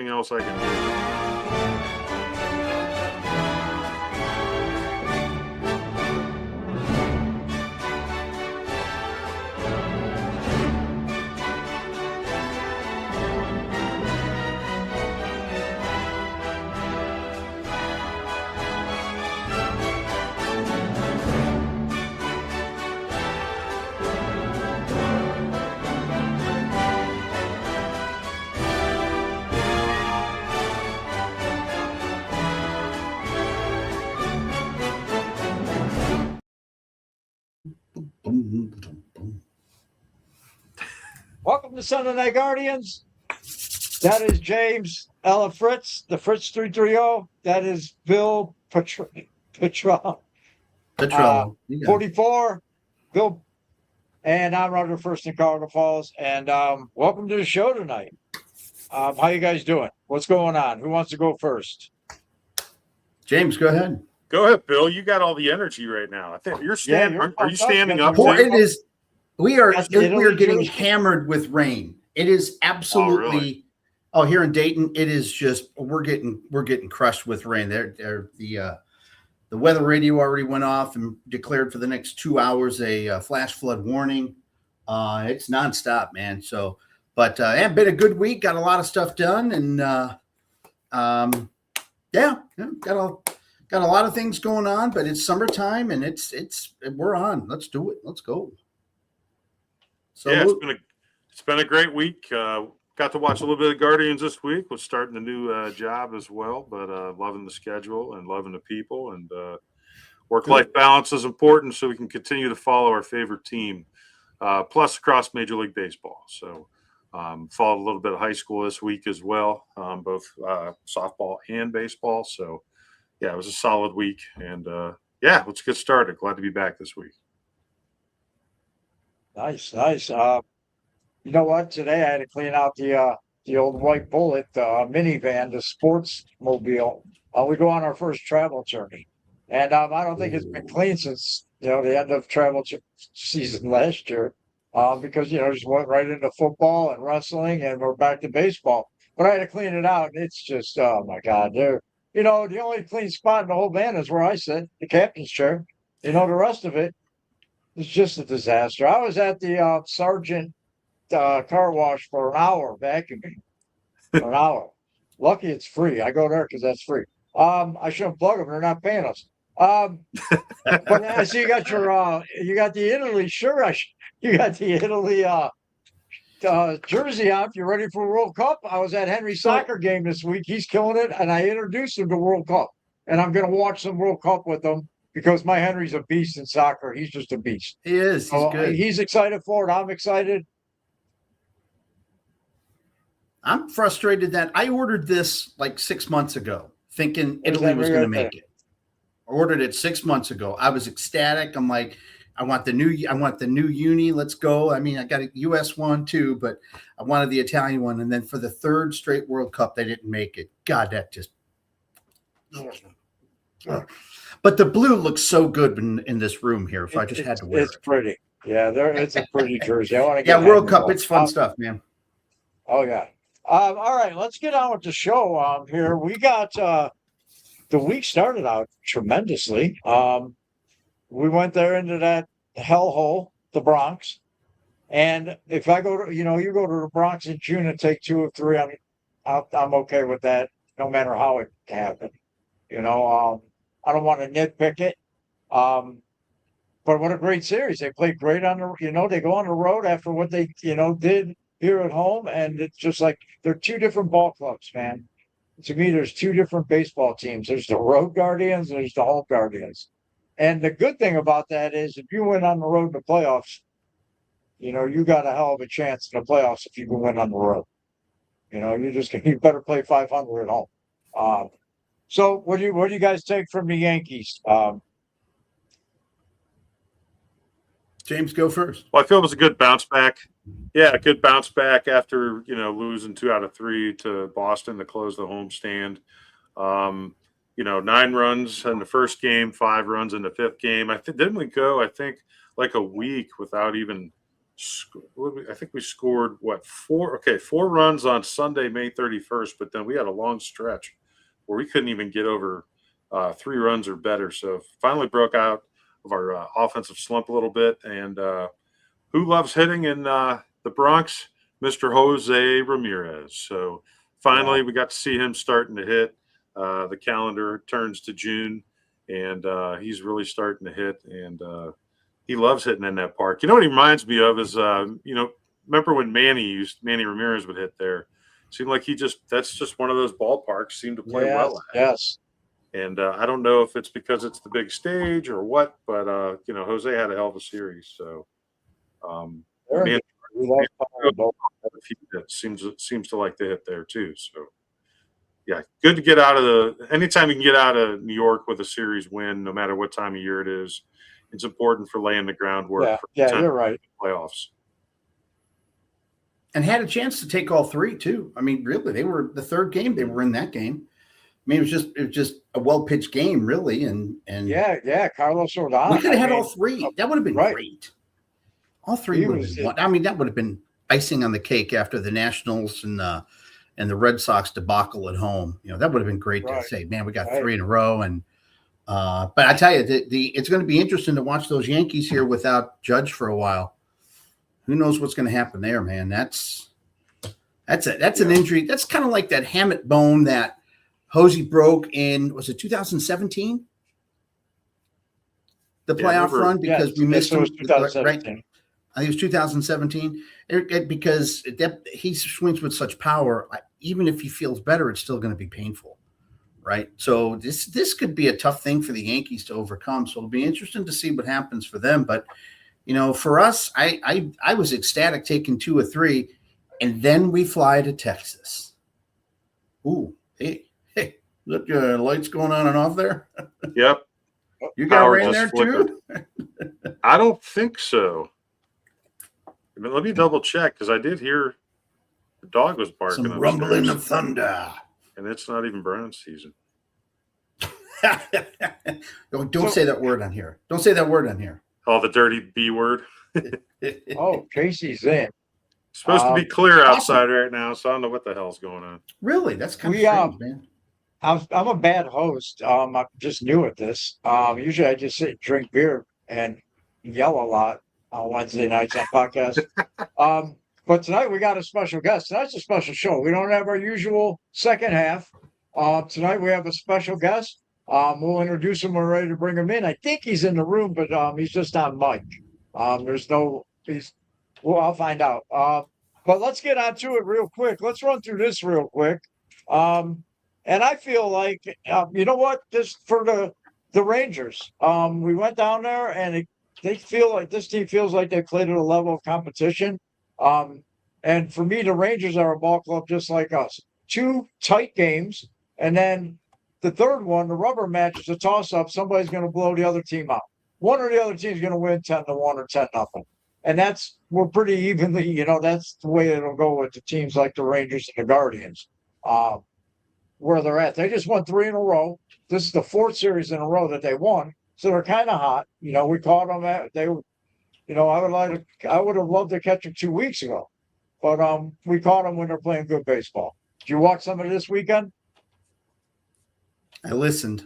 else I can do. Welcome to Sunday Night Guardians. That is James Ella Fritz, the Fritz 330. That is Bill Petrello. 44. Bill, and I'm Roger First in Colorado Falls. And welcome to the show tonight. How you guys doing? What's going on? Who wants to go first? James, go ahead. Go ahead, Bill. You got all the energy right now. I think you're standing. Are you standing up? It is. We are getting hammered with rain. It is absolutely. Oh, really? Oh, here in Dayton, it is just we're getting crushed with rain. The weather radio already went off and declared for the next 2 hours a flash flood warning. It's nonstop, man. So, but it's been a good week. Got a lot of stuff done, and got a lot of things going on. But it's summertime, and we're on. Let's do it. Let's go. So yeah, it's been a great week. Got to watch a little bit of Guardians this week. Was starting a new job as well, but loving the schedule and loving the people. And work-life balance is important, so we can continue to follow our favorite team. Plus, across Major League Baseball. So, followed a little bit of high school this week as well, both softball and baseball. So, yeah, it was a solid week. And let's get started. Glad to be back this week. Nice. You know what? Today I had to clean out the old white Bullet minivan, the sports mobile. We go on our first travel journey, and I don't think it's been clean since the end of travel season last year, because just went right into football and wrestling, and we're back to baseball. But I had to clean it out, and it's just my God, the only clean spot in the whole van is where I sit, the captain's chair. The rest of it is just a disaster. I was at the Sergeant car wash for an hour vacuuming for an hour. Lucky it's free. I go there because that's free. I shouldn't plug them. They're not paying us. But I see you got the Italy shirt. You got the Italy jersey on. You're ready for World Cup. I was at Henry's soccer game this week. He's killing it, and I introduced him to World Cup. And I'm going to watch some World Cup with him because my Henry's a beast in soccer. He's just a beast. He is. He's good. He's excited for it. I'm excited. I'm frustrated that I ordered this like 6 months ago, thinking Italy was going to make it. I ordered it 6 months ago. I was ecstatic. I'm like, I want the new uni. Let's go. I mean, I got a US one too, but I wanted the Italian one. And then for the third straight World Cup, they didn't make it. God, that just. But the blue looks so good in this room here. If I just had to wear it, it's pretty. Yeah, it's a pretty jersey. I want to get World Cup. It's fun stuff, man. Oh yeah. All right, let's get on with the show. Here we got the week started out tremendously. We went there into that hellhole, the Bronx, and if I go to you go to the Bronx in June and take 2 or 3, I'm okay with that, no matter how it happened. I don't want to nitpick it. But what a great series! They played great on the. They go on the road after what they did here at home, and it's just like they're 2 different ball clubs, man. To me, there's 2 different baseball teams. There's the road Guardians, and there's the home Guardians. And the good thing about that is if you win on the road in the playoffs, you got a hell of a chance in the playoffs if you can win on the road. You better play 500 at home. So what do you guys take from the Yankees? James, go first. Well, I feel it was a good bounce back. Yeah, a good bounce back after, losing 2 out of 3 to Boston to close the homestand. 9 runs in the first game, 5 runs in the 5th game. Didn't we go, like a week without even I think we scored four runs on Sunday, May 31st, but then we had a long stretch where we couldn't even get over 3 runs or better. So finally broke out of our offensive slump a little bit. And who loves hitting in the Bronx? Mr. Jose Ramirez. So finally we got to see him starting to hit. The calendar turns to June, and he's really starting to hit. And he loves hitting in that park. You know what he reminds me of is, remember when Manny Ramirez would hit there? Seemed like that's just one of those ballparks. Seemed to play well at. Yes. And I don't know if it's because it's the big stage or what, but Jose had a hell of a series. So, seems to like to hit there too. So, yeah, good to get out of anytime you can get out of New York with a series win, no matter what time of year it is. It's important for laying the groundwork. Yeah, you're right. Playoffs. And had a chance to take all 3 too. I mean, really, they were the third game. They were in that game. I mean, it was just a well pitched game, really. And Carlos Rodon. We could have had all 3. That would have been great. All 3 would have been one. I mean, that would have been icing on the cake after the Nationals and the Red Sox debacle at home. That would have been great to say, man, we got 3 in a row. And but I tell you, it's going to be interesting to watch those Yankees here without Judge for a while. Who knows what's going to happen there, man? That's an injury. That's kind of like that Hammett bone that Hosey broke in, was it 2017? The playoff run, because we missed him. Right? I think it was 2017. Because he swings with such power, even if he feels better, it's still going to be painful. Right. So this could be a tough thing for the Yankees to overcome. So it'll be interesting to see what happens for them. But, for us, I was ecstatic taking 2 or 3, and then we fly to Texas. Ooh, hey, look, lights going on and off there. Yep. You got rain there too? I don't think so. Let me double check, because I did hear the dog was barking. Some rumbling of thunder. And it's not even Brown season. Don't say that word on here. Don't say that word on here. Oh, the dirty B word. Oh, Casey's in. It's supposed to be clear outside right now, so I don't know what the hell's going on. Really? That's kind of strange, man. I'm a bad host. I'm just new at this. Usually I just sit and drink beer and yell a lot on Wednesday nights on podcasts. But tonight we got a special guest. Tonight's a special show. We don't have our usual second half. Tonight we have a special guest. We'll introduce him. We're ready to bring him in. I think he's in the room, but he's just on mic. I'll find out. But let's get on to it real quick. Let's run through this real quick. And I feel like, you know what? Just for the Rangers, we went down there and they feel like this team feels like they played at a level of competition. And for me, the Rangers are a ball club just like us. 2 tight games, and then the third one, the rubber match, is a toss-up. Somebody's going to blow the other team out. One or the other team's going to win 10-1 or 10-0. And we're pretty evenly, that's the way it'll go with the teams like the Rangers and the Guardians, where they're at. They just won 3 in a row. This is the 4th series in a row that they won. So they're kind of hot. We caught them I would have loved to catch them 2 weeks ago, but we caught them when they're playing good baseball. Did you watch some of this weekend? I listened.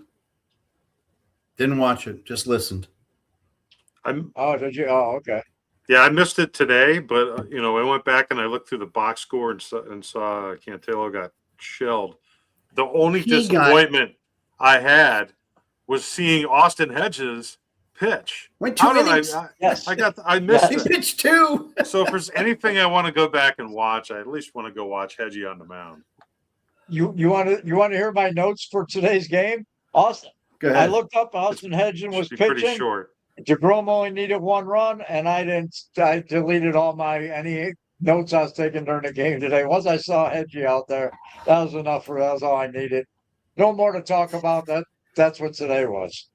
Didn't watch it, just listened. Did you? Oh, okay. Yeah, I missed it today, but I went back and I looked through the box score and saw Cantillo got shelled. The only disappointment I had was seeing Austin Hedges pitch. Went 2 innings. I missed it. He pitched 2. So if there's anything I want to go back and watch, I at least want to go watch Hedgie on the mound. You want to hear my notes for today's game? Austin. Go ahead. I looked up Austin Hedges was pitching. Pretty short. DeGrom only needed 1 run, and I deleted all any notes I was taking during the game today. Once I saw Hedgie out there, that was enough that was all I needed. No more to talk about. That's what today was.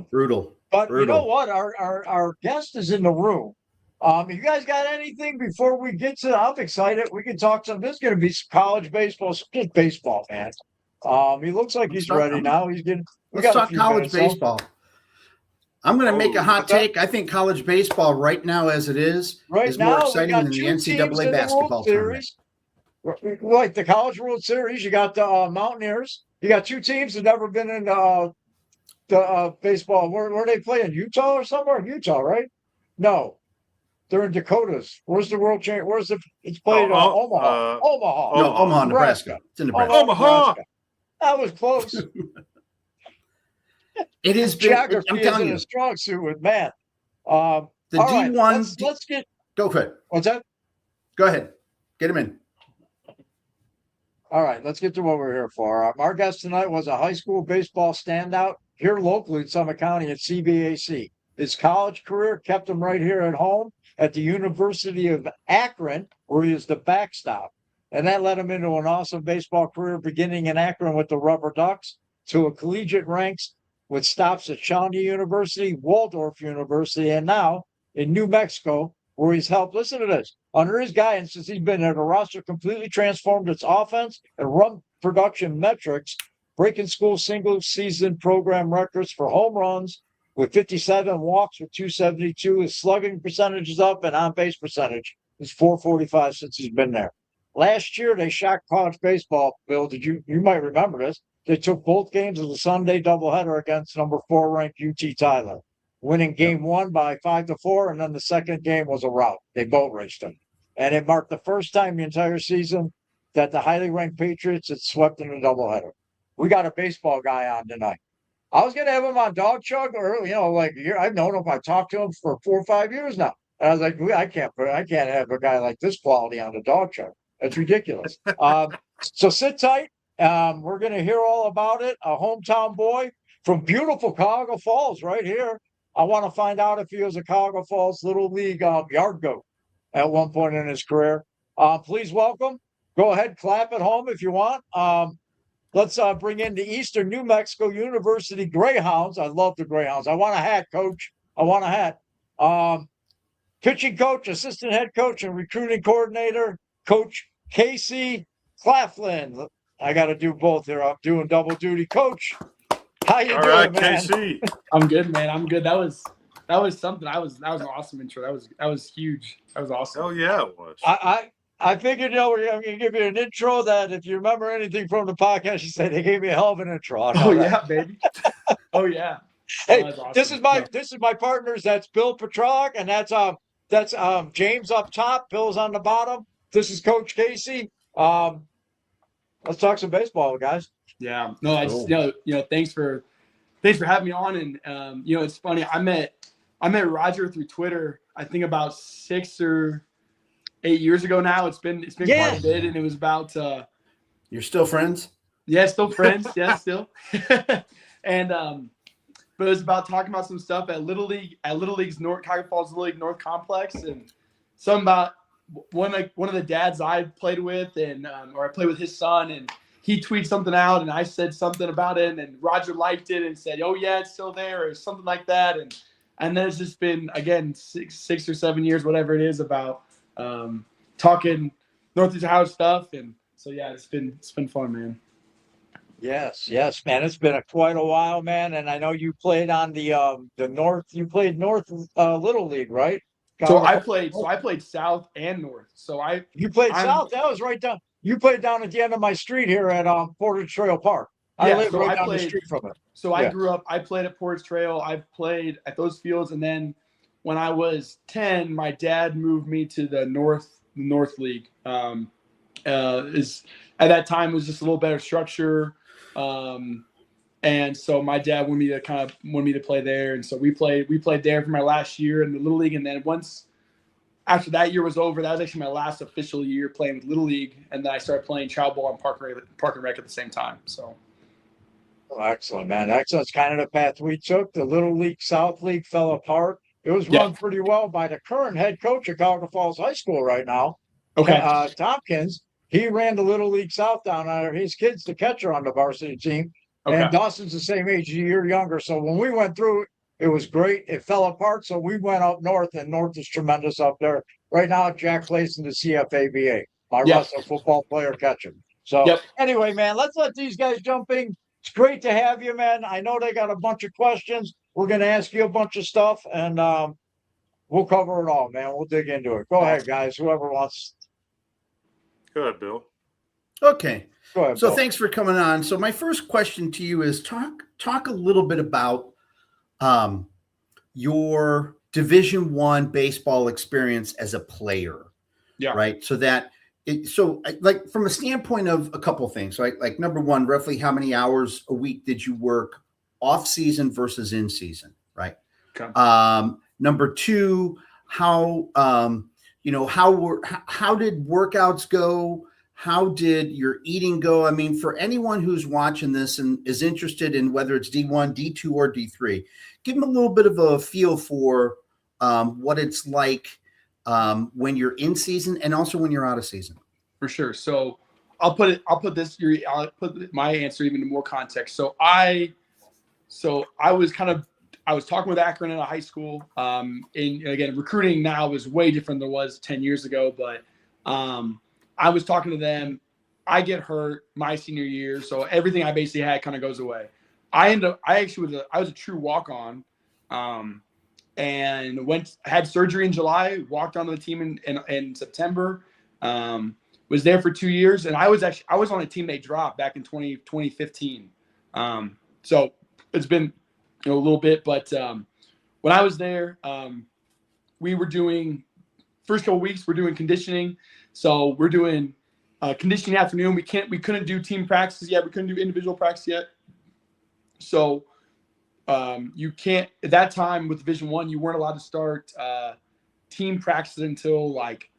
Brutal. But you know what? Our guest is in the room. You guys got anything before we get to? I'm excited. We can talk some. This is going to be college baseball. Good baseball, man. He looks like he's ready now. He's getting. Let's talk college baseball. I'm going to make a hot what's that? take. I think college baseball right now, as it is more Right now, we exciting got than the two teams in NCAA the basketball World tournament. Series. Like the College World Series, you got the Mountaineers. You got two teams that never been in the baseball. Where they play in Utah or somewhere? Utah, right? No, they're in Dakotas. Where's the World Champ? It's played Omaha. Omaha. No, Omaha, Nebraska. It's in Nebraska. Omaha. Nebraska. That was close. It has been. Geography I'm telling isn't you, a strong suit with math. the All right, D1. let's get. Go for it. What's that? Go ahead. Get him in. All right, let's get to what we're here for. Our guest tonight was a high school baseball standout here locally in Summit County at CVAC. His college career kept him right here at home at the University of Akron, where he was the backstop. And that led him into an awesome baseball career, beginning in Akron with the Rubber Ducks, to a collegiate ranks with stops at Shawnee University, Waldorf University, and now in New Mexico, where he's helped, listen to this, under his guidance, since he's been there, the roster completely transformed its offense and run production metrics, breaking school single season program records for home runs with 57, walks with 272. His slugging percentage is up, and on base percentage is 445 since he's been there. Last year, they shocked college baseball. Bill, you might remember this? They took both games of the Sunday doubleheader against number 4 ranked UT Tyler, winning game 1 by 5-4, and then the second game was a rout. They boat raced them. And it marked the first time the entire season that the highly ranked Patriots had swept in a doubleheader. We got a baseball guy on tonight. I was going to have him on Dog Chug, or, I've known him. I talked to him for 4 or 5 years now. And I was like, I can't have a guy like this quality on the Dog Chug. That's ridiculous. So sit tight. We're going to hear all about it. A hometown boy from beautiful Cuy Falls right here. I want to find out if he was a Cuy Falls Little League yard goat at one point in his career. Please welcome. Go ahead, clap at home if you want. Let's bring in the Eastern New Mexico University Greyhounds. I love the Greyhounds. I want a hat, coach. I want a hat. Pitching coach, assistant head coach, and recruiting coordinator, Coach Casey Claflin. I got to do both here. I'm doing double duty. Coach, how you All doing, right, man? KC. I'm good, man. I'm good. That was something. That was an awesome intro. That was huge. That was awesome. Oh yeah, it was. I figured, we're going to give you an intro that if you remember anything from the podcast, you said they gave me a hell of an intro. Oh yeah, baby. Oh yeah. Hey, Awesome. this is my partners. That's Bill Petrog, and that's James up top. Bill's on the bottom. This is Coach Casey. Let's talk some baseball, guys. Yeah. No, I just thanks for having me on. And it's funny. I met Roger through Twitter. I think about 6 or 8 years ago now. It's been quite a bit, and it was about. You're still friends? Yeah, still friends. Yeah, still. And but it was about talking about some stuff at Little League's Cuy Falls Little League North Complex, and something about one of the dads I played with, and or I played with his son, and he tweeted something out, and I said something about it, and Roger liked it and said, "Oh yeah, it's still there," or something like that, and then it's just been again 6 or 7 years, whatever it is, about talking Northeast Ohio stuff, and so yeah, it's been fun, man. Yes, man. It's been quite a while, man. And I know you played on the North. You played North Little League, right? So I played South and North. You played South. That was right down. You played down at the end of my street here at Portage Trail Park. I live right down the street from it. So I grew up. I played at Portage Trail. I played at those fields, and then when I was 10, my dad moved me to the North League. At that time it was just a little better structure. And so my dad wanted me to play there. And so we played there for my last year in the Little League. And then once after that year was over, that was actually my last official year playing with Little League. And then I started playing child ball and park and rec at the same time. So. Oh, excellent, man. Excellent. It's kind of the path we took. The Little League, South League fell apart. It was run pretty well by the current head coach at Cuy Falls High School right now. Okay. Tompkins. He ran the Little League South down there. His kid's the catcher on the varsity team. Okay. And Dawson's the same age, a year younger. So when we went through it, it was great. It fell apart. So we went up north, and north is tremendous up there. Right now, Jack plays in the CFABA. My Russell football player catcher. So anyway, man, let's let these guys jump in it's great to have you, man. I know they got a bunch of questions. We're going to ask you a bunch of stuff, and we'll cover it all, man. We'll dig into it. Go ahead, guys. Whoever wants. Go ahead, Bill. Okay. Go ahead. So Bill. thanks for coming on. So my first question to you is talk a little bit about your Division I baseball experience as a player. Yeah. Right. So that like from a standpoint of a couple of things, right? Like number one, roughly how many hours a week did you work off season versus in season? Right. Okay. Number two, how did workouts go? How did your eating go? I mean, for anyone who's watching this and is interested in whether it's D1, D2, or D3, give them a little bit of a feel for what it's like when you're in season and also when you're out of season. For sure. So I'll put my answer even in more context. So I was talking with Akron in a high school. And again, recruiting now is way different than it was 10 years ago, but I was talking to them. I get hurt my senior year, so everything I basically had kind of goes away. I was a true walk-on, and had surgery in July. Walked onto the team in September. Was there for 2 years, and I was on a team they dropped back in 2015. So it's been a little bit, but when I was there, we were doing first couple weeks. We're doing conditioning. So we're doing conditioning afternoon. We couldn't do team practices yet. We couldn't do individual practice yet. So you can't at that time with Division I, you weren't allowed to start team practices until like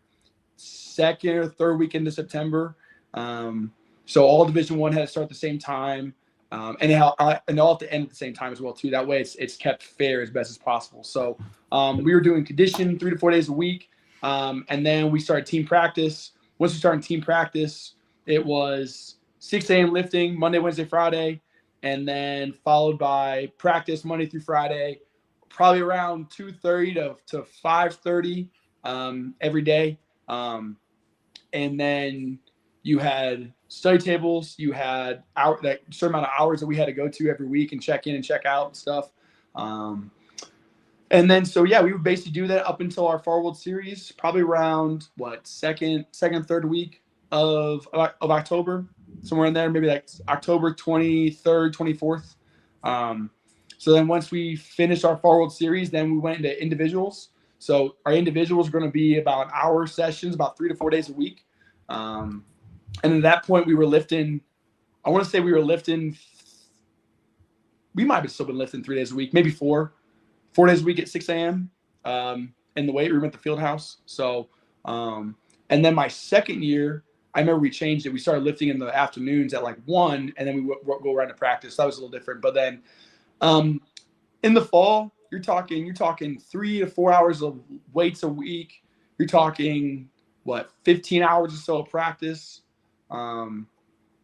second or third week into September. So all Division I had to start at the same time, and they all have to end at the same time as well too. That way it's kept fair as best as possible. So we were doing condition 3 to 4 days a week. And then we started team practice. Once we started team practice, it was 6 a.m. lifting Monday, Wednesday, Friday, and then followed by practice Monday through Friday, probably around 2:30 to 5:30 every day. And then you had study tables. You had that certain amount of hours that we had to go to every week and check in and check out and stuff. And then, so yeah, we would basically do that up until our Fall World Series, probably around second, third week of October, somewhere in there, maybe like October 23rd, 24th. So then once we finished our Fall World Series, then we went into individuals. So our individuals are going to be about hour sessions, about 3 to 4 days a week. And at that point we were lifting, I want to say we might have still been lifting 3 days a week, maybe 4 days a week at 6 a.m. In the weight room at the field house. So, and then my second year, I remember we changed it. We started lifting in the afternoons at like 1, and then we go right to practice. That was a little different. But then in the fall, you're talking 3 to 4 hours of weights a week. You're talking 15 hours or so of practice,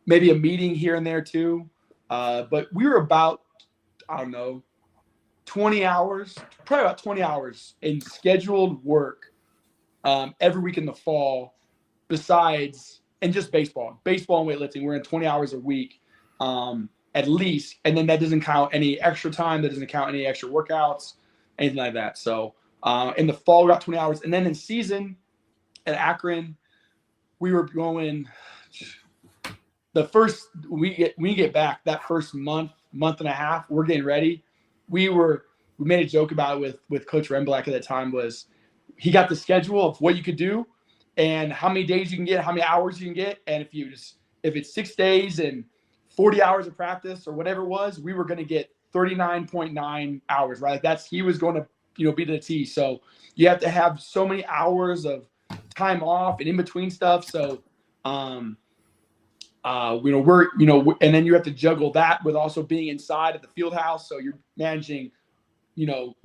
maybe a meeting here and there too. But we were about, I don't know, 20 hours, probably about 20 hours in scheduled work every week in the fall, besides, and just baseball and weightlifting. We're in 20 hours a week at least. And then that doesn't count any extra time. That doesn't count any extra workouts, anything like that. So in the fall, we got 20 hours. And then in season at Akron, we were going the first, we get back that first month and a half, we're getting ready. We made a joke about it with Coach Remblack at the time. Was he got the schedule of what you could do and how many days you can get, how many hours you can get. And if it's 6 days and 40 hours of practice or whatever it was, we were going to get 39.9 hours, right? He was going to, be to the T. So you have to have so many hours of time off and in between stuff. So, and then you have to juggle that with also being inside at the field house. So you're managing,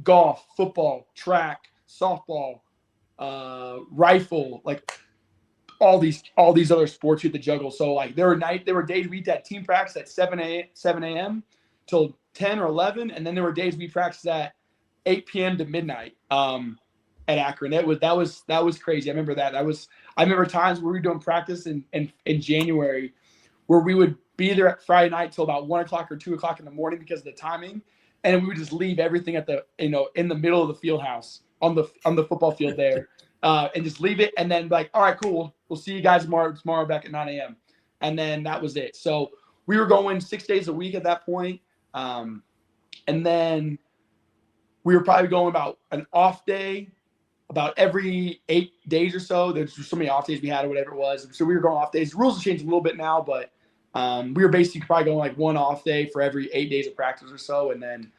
golf, football, track, softball, rifle, like all these other sports you have to juggle. So like there were days we had team practice at 7 a.m. till 10 or 11. And then there were days we practiced at 8 p.m. to midnight at Akron. That was crazy. I remember that. I remember times where we were doing practice in January where we would be there at Friday night till about 1 o'clock or 2 o'clock in the morning because of the timing. And we would just leave everything at the, in the middle of the field house on the football field there, and just leave it. And then like, all right, cool. We'll see you guys tomorrow back at 9 a.m. And then that was it. So we were going 6 days a week at that point. And then we were probably going about an off day about every 8 days or so. There's so many off days we had or whatever it was. So we were going off days. The rules have changed a little bit now, but we were basically probably going like one off day for every 8 days of practice or so. And then,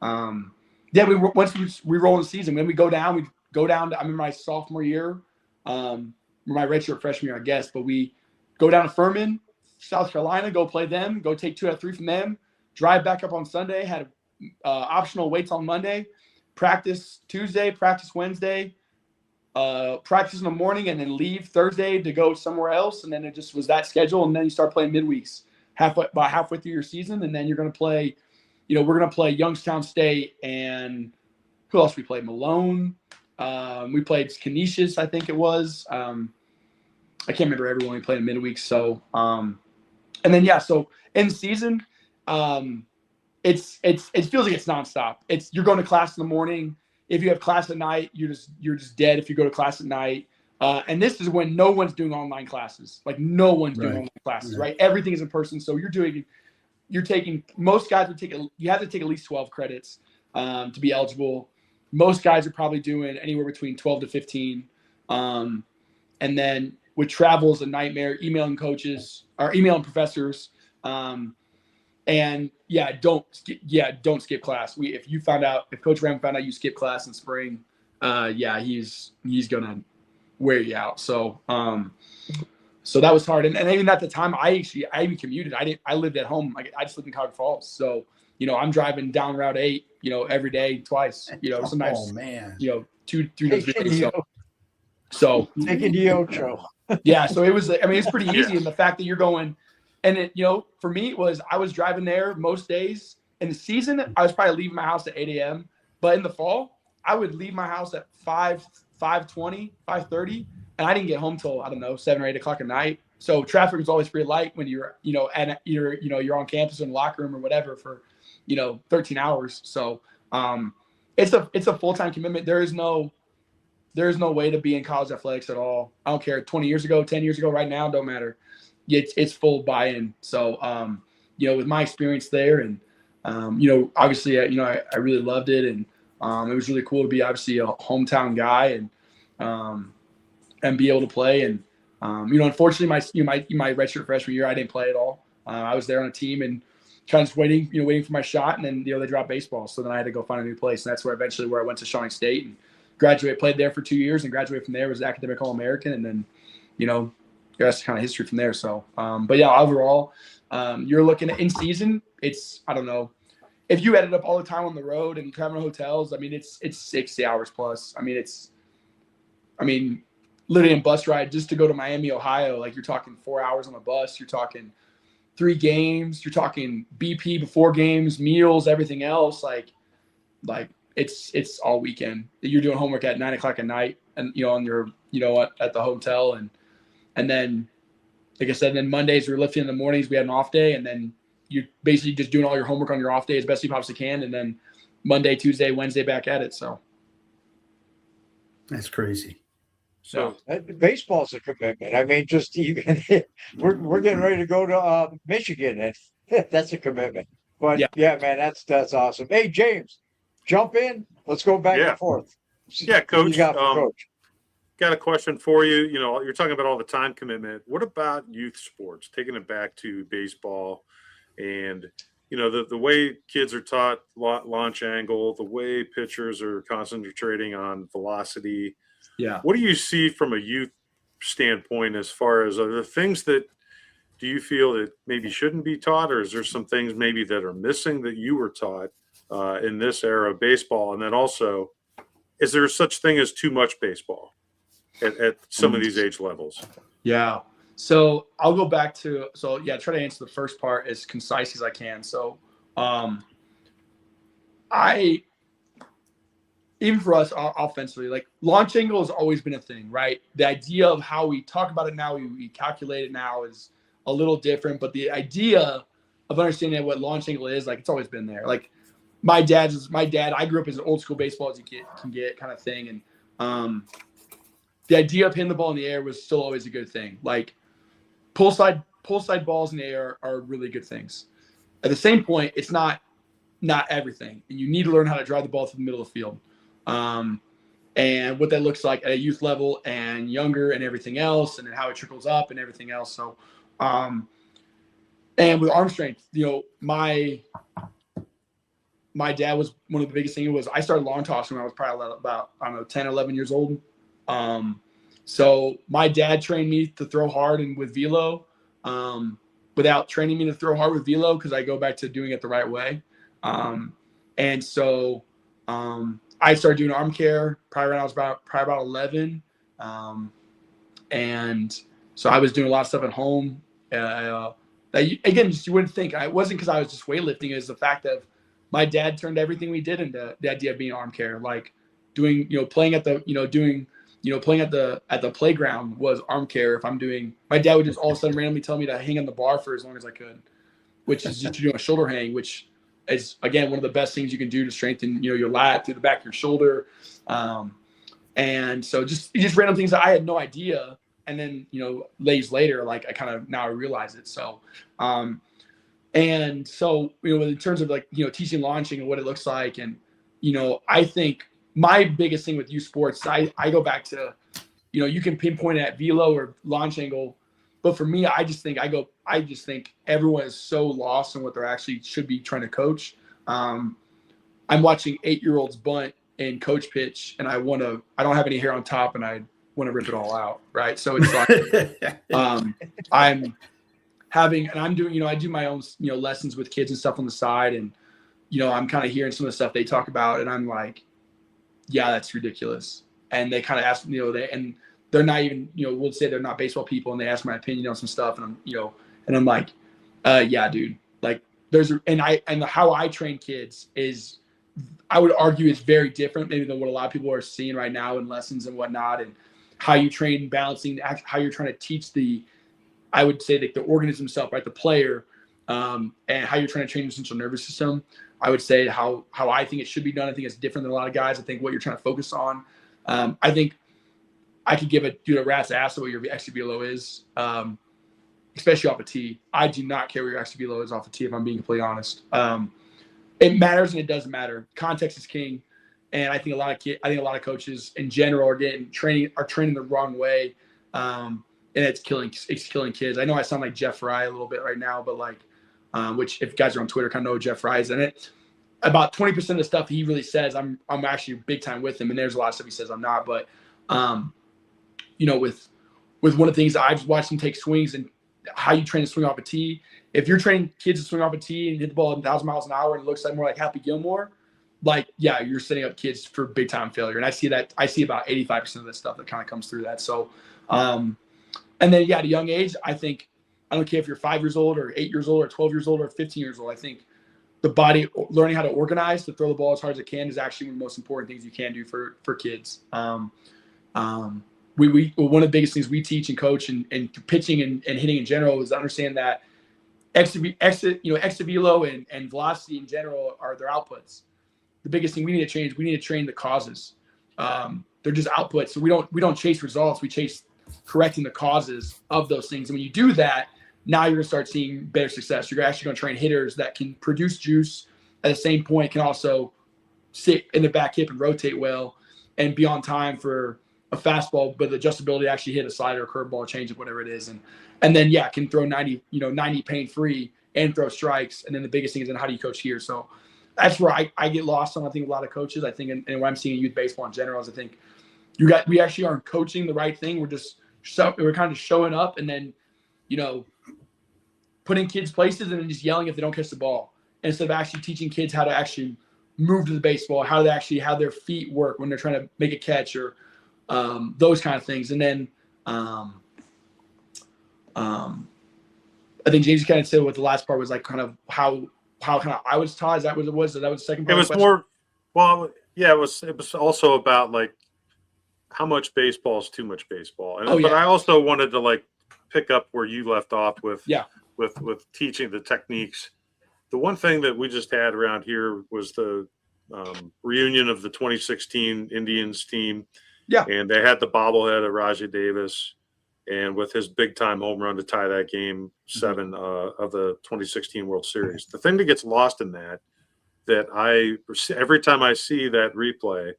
once we roll in the season, when we go down to, I remember my sophomore year, my redshirt freshman year, I guess, but we go down to Furman, South Carolina, go play them, go take 2 out of 3 from them, drive back up on Sunday, had optional weights on Monday, practice Tuesday, practice Wednesday, practice in the morning, and then leave Thursday to go somewhere else. And then it just was that schedule. And then you start playing midweeks about halfway through your season. And then you're going to play, we're going to play Youngstown State, and who else we played? Malone. We played Canisius, I think it was. I can't remember everyone we played in midweek. So, and then, so in season, it feels like it's nonstop. You're going to class in the morning. If you have class at night, you're just dead if you go to class at night. And this is when no one's doing online classes. Like no one's doing online classes, right? Everything is in person. So most guys you have to take at least 12 credits to be eligible. Most guys are probably doing anywhere between 12 to 15. And then with travel is a nightmare, emailing coaches or emailing professors. And don't skip class. If Coach Ram found out you skip class in spring, he's gonna wear you out. So so that was hard. And even at the time, I even commuted. I lived at home. I just lived in Cuy Falls. So I'm driving down Route 8, every day, twice. Sometimes 2-3 days. So taking the Ocho. So it was. It's pretty easy, and the fact that you're going. And it, for me, I was driving there most days. In the season, I was probably leaving my house at 8 a.m. But in the fall, I would leave my house at 5:20, 5:30, and I didn't get home till 7 or 8 o'clock at night. So traffic was always pretty light when you're you're on campus in the locker room or whatever for 13 hours. So it's a full-time commitment. There is no way to be in college athletics at all. I don't care. 20 years ago, 10 years ago, right now, don't matter. It's full buy-in. So, with my experience there and, obviously, I really loved it. And it was really cool to be obviously a hometown guy and be able to play. And, unfortunately my redshirt freshman year, I didn't play at all. I was there on a team and kind of just waiting for my shot. And then, they dropped baseball. So then I had to go find a new place. And that's where I went to Shawnee State and played there for 2 years and graduated from there, was academic All-American. And then, that's kind of history from there. So, overall, you're looking at in season. It's, I don't know, if you ended up all the time on the road and traveling to hotels. It's 60 hours plus. Literally in bus ride just to go to Miami, Ohio. Like you're talking 4 hours on the bus. You're talking 3 games. You're talking BP before games, meals, everything else. Like it's all weekend. You're doing homework at 9 o'clock at night, and on your at the hotel and then, like I said, then Mondays we were lifting in the mornings. We had an off day, and then you're basically just doing all your homework on your off day as best you possibly can. And then Monday, Tuesday, Wednesday back at it. So that's crazy. So baseball's a commitment. Just even we're getting ready to go to Michigan, and that's a commitment. But man, that's awesome. Hey, James, jump in. Let's go back and forth. Yeah, Coach. Coach. Got a question for you. You're talking about all the time commitment. What about youth sports? Taking it back to baseball, and the way kids are taught launch angle, the way pitchers are concentrating on velocity. Yeah. What do you see from a youth standpoint as far as other things that do you feel that maybe shouldn't be taught, or is there some things maybe that are missing that you were taught in this era of baseball? And then also, is there such thing as too much baseball at some of these age levels? Yeah. So I'll go back to, try to answer the first part as concise as I can. So even for us offensively, like launch angle has always been a thing, right? The idea of how we talk about it now, we calculate it now is a little different, but the idea of understanding what launch angle is, like, it's always been there. Like my dad, I grew up as an old school baseball as you can get kind of thing. And the idea of hitting the ball in the air was still always a good thing. Like pull side balls in the air are really good things. At the same point, it's not everything. And you need to learn how to drive the ball through the middle of the field. And what that looks like at a youth level and younger and everything else, and then how it trickles up and everything else. So, and with arm strength, you know, my dad was one of the biggest things. Was I started long tossing when I was probably about, I don't know, 10, 11 years old. So my dad trained me to throw hard and with velo, without training me to throw hard with velo, because I go back to doing it the right way. And so I started doing arm care probably when I was about 11. And so I was doing a lot of stuff at home. That again, just you wouldn't think. It wasn't because I was just weightlifting. It was the fact of my dad turned everything we did into the idea of being arm care, like doing, you know, playing at the, you know, doing, you know, playing at the playground was arm care. If I'm doing, my dad would just all of a sudden randomly tell me to hang on the bar for as long as I could, which is just doing a shoulder hang, which is again one of the best things you can do to strengthen, you know, your lat through the back of your shoulder. And so just random things that I had no idea. And then, you know, days later, like I kind of now I realize it. So, and so, you know, in terms of like, you know, teaching launching and what it looks like. And, you know, I think my biggest thing with youth sports, I go back to, you know, you can pinpoint it at velo or launch angle. But for me, I just think everyone is so lost in what they're actually should be trying to coach. I'm watching 8-year-olds bunt and coach pitch, and I don't have any hair on top, and I want to rip it all out. Right. So it's like, I'm doing, you know, I do my own, you know, lessons with kids and stuff on the side. And, you know, I'm kind of hearing some of the stuff they talk about, and I'm like, yeah, that's ridiculous. And they kind of ask, you know, they're not even, you know, we'll say they're not baseball people, and they ask my opinion on some stuff, and I'm, you know, and I'm like, yeah, dude, like how I train kids is, I would argue it's very different maybe than what a lot of people are seeing right now in lessons and whatnot, and how you train balancing, how you're trying to teach I would say like the organism itself, right? The player, and how you're trying to train your central nervous system. I would say how I think it should be done. I think it's different than a lot of guys. I think what you're trying to focus on. I think I could give a rat's ass at what your extra velo is, especially off a tee. I do not care what your extra velo is off a tee, if I'm being completely honest. It matters and it doesn't matter. Context is king. And I think a lot of coaches in general are training the wrong way. And it's killing kids. I know I sound like Jeff Fry a little bit right now, but like, which if you guys are on Twitter kind of know who Jeff Fry is, and it about 20% of the stuff he really says, I'm actually big time with him. And there's a lot of stuff he says I'm not, but, you know, with one of the things I've watched him take swings and how you train to swing off a tee. If you're training kids to swing off a tee and hit the ball at 1,000 miles an hour and it looks like more like Happy Gilmore, like, yeah, you're setting up kids for big time failure. And I see about 85% of the stuff that kind of comes through that. So, and then, yeah, at a young age, I think, I don't care if you're 5 years old or 8 years old or 12 years old or 15 years old. I think the body learning how to organize to throw the ball as hard as it can is actually one of the most important things you can do for kids. We one of the biggest things we teach and coach and pitching and hitting in general is to understand that extra velo and velocity in general are their outputs. The biggest thing we need to train the causes. They're just outputs. So we don't chase results. We chase correcting the causes of those things. And when you do that, now you're going to start seeing better success. You're actually going to train hitters that can produce juice at the same point, can also sit in the back hip and rotate well and be on time for a fastball, but the adjustability to actually hit a slider, a curveball, change up, whatever it is. And then, yeah, can throw 90 pain free and throw strikes. And then the biggest thing is then how do you coach here? So that's where I get lost on, I think, a lot of coaches. I think, and what I'm seeing in youth baseball in general is I think we actually aren't coaching the right thing. We're kind of showing up and then, you know, putting kids places and then just yelling if they don't catch the ball, instead of actually teaching kids how to actually move to the baseball, how to actually have their feet work when they're trying to make a catch or those kind of things. And then I think James kind of said what the last part was like, kind of how kind of I was taught. Is that what it was? That was the second part? It was more, well, yeah, it was also about like how much baseball is too much baseball. But I also wanted to like pick up where you left off with with teaching the techniques. The one thing that we just had around here was the reunion of the 2016 Indians team. Yeah. And they had the bobblehead of Rajay Davis, and with his big time home run to tie that game 7 of the 2016 World Series. The thing that gets lost in that every time I see that replay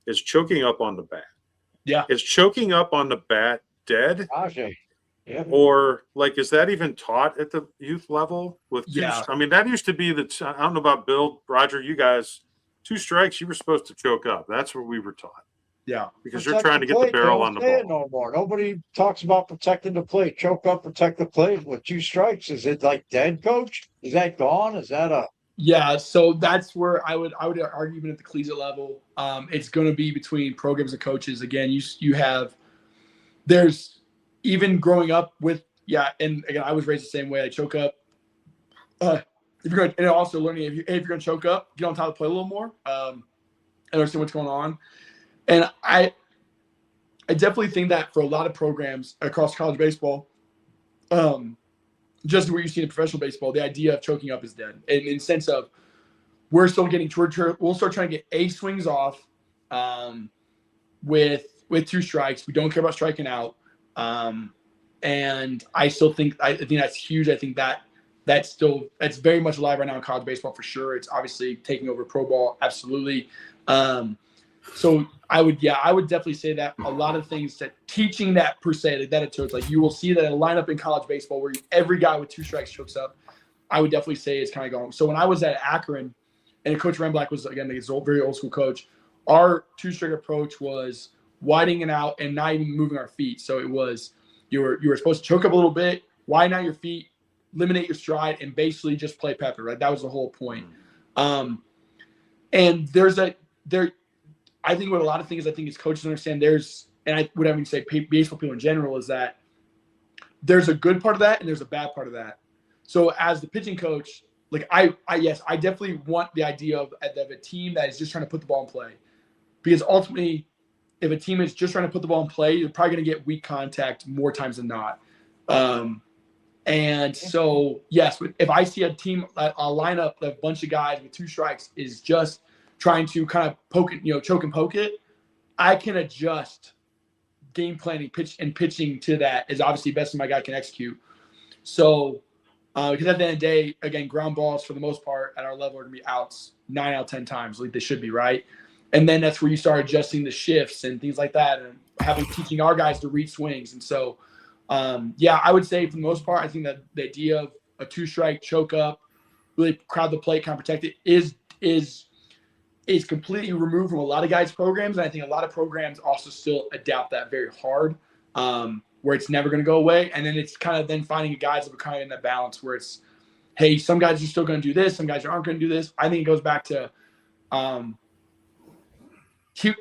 is choking up on the bat. Yeah. Is choking up on the bat dead? Rajay. Yeah. Or like, is that even taught at the youth level? Yeah. I mean, that used to be I don't know about Bill, Roger, you guys, 2 strikes, you were supposed to choke up. That's what we were taught. Yeah. Because you're trying to get the barrel on the ball. No more. Nobody talks about protecting the plate. Choke up, protect the plate with 2 strikes. Is it like dead, coach? Is that gone? Is that a... Yeah, so that's where I would argue even at the collegiate level, it's going to be between programs and coaches. Again, there's even growing up with, and again, I was raised the same way. I choke up. If you're going to, and also learning if you're going to choke up, get on top of the plate a little more, understand what's going on. And I definitely think that for a lot of programs across college baseball, just what you see in professional baseball, the idea of choking up is dead. In the sense of we'll start trying to get A swings off with 2 strikes. We don't care about striking out. And I think that's huge. I think that's very much alive right now in college baseball for sure. It's obviously taking over pro ball. Absolutely. So I would definitely say that a lot of things that teaching that per se, like that it's like you will see that a lineup in college baseball where every guy with 2 strikes chokes up. I would definitely say it's kind of going. So when I was at Akron, and Coach Remblack was again a very old school coach, our 2-strike approach was widening it out and not even moving our feet. So it was you were supposed to choke up a little bit, widen out your feet, eliminate your stride, and basically just play pepper. Right, that was the whole point. And I think what a lot of things is coaches understand and I would even say baseball people in general is that there's a good part of that and there's a bad part of that. So as the pitching coach, like I definitely want the idea of a team that is just trying to put the ball in play, because ultimately if a team is just trying to put the ball in play, you're probably going to get weak contact more times than not. And so, yes, if I see a lineup of a bunch of guys with 2 strikes is just trying to kind of poke it, choke and poke it, I can adjust game planning, pitching to that is obviously best my guy can execute. So, because at the end of the day, again, ground balls for the most part at our level are going to be outs 9 out of 10 times, like they should be, right? And then that's where you start adjusting the shifts and things like that, and teaching our guys to read swings. And so, I would say for the most part, I think that the idea of a 2-strike choke up, really crowd the plate, kind of protect it, is completely removed from a lot of guys' programs. And I think a lot of programs also still adapt that very hard, where it's never going to go away. And then it's kind of then finding guys that are kind of in that balance where it's, hey, some guys are still going to do this, some guys aren't going to do this. I think it goes back to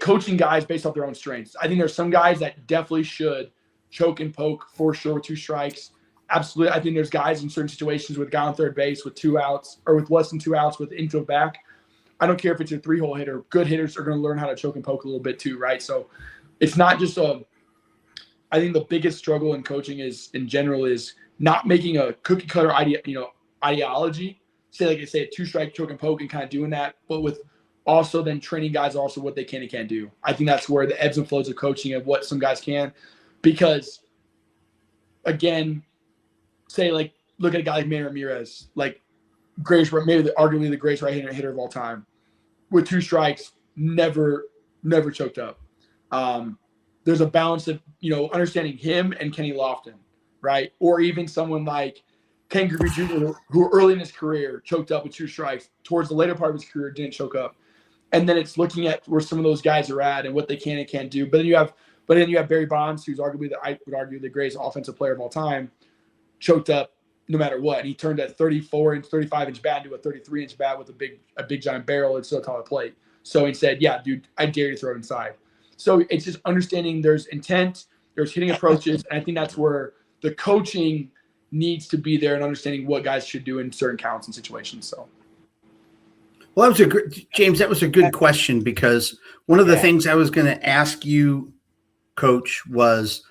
coaching guys based off their own strengths. I think there's some guys that definitely should choke and poke for sure with 2 strikes. Absolutely. I think there's guys in certain situations with a guy on third base with 2 outs or with less than 2 outs with infield back. I don't care if it's a 3-hole hitter. Good hitters are going to learn how to choke and poke a little bit too, right? So it's not just I think the biggest struggle in coaching in general is not making a cookie cutter ideology. Say a 2-strike choke and poke and kind of doing that, but with also then training guys also what they can and can't do. I think that's where the ebbs and flows of coaching of what some guys can, because again, look at a guy like Manny Ramirez, greatest, maybe arguably the greatest right-handed hitter of all time, with 2 strikes, never choked up. There's a balance of understanding him and Kenny Lofton, right? Or even someone like Ken Griffey Jr., who early in his career choked up with 2 strikes. Towards the later part of his career, didn't choke up. And then it's looking at where some of those guys are at and what they can and can't do. But then you have Barry Bonds, who's arguably I would argue the greatest offensive player of all time, choked up no matter what. He turned that 34-inch, 35-inch bat into a 33-inch bat with a big giant barrel and still on a plate. So he said, yeah, dude, I dare you to throw it inside. So it's just understanding there's intent, there's hitting approaches, and I think that's where the coaching needs to be there and understanding what guys should do in certain counts and situations. So, well, James, that was a good question, because one of the things I was going to ask you, Coach, was,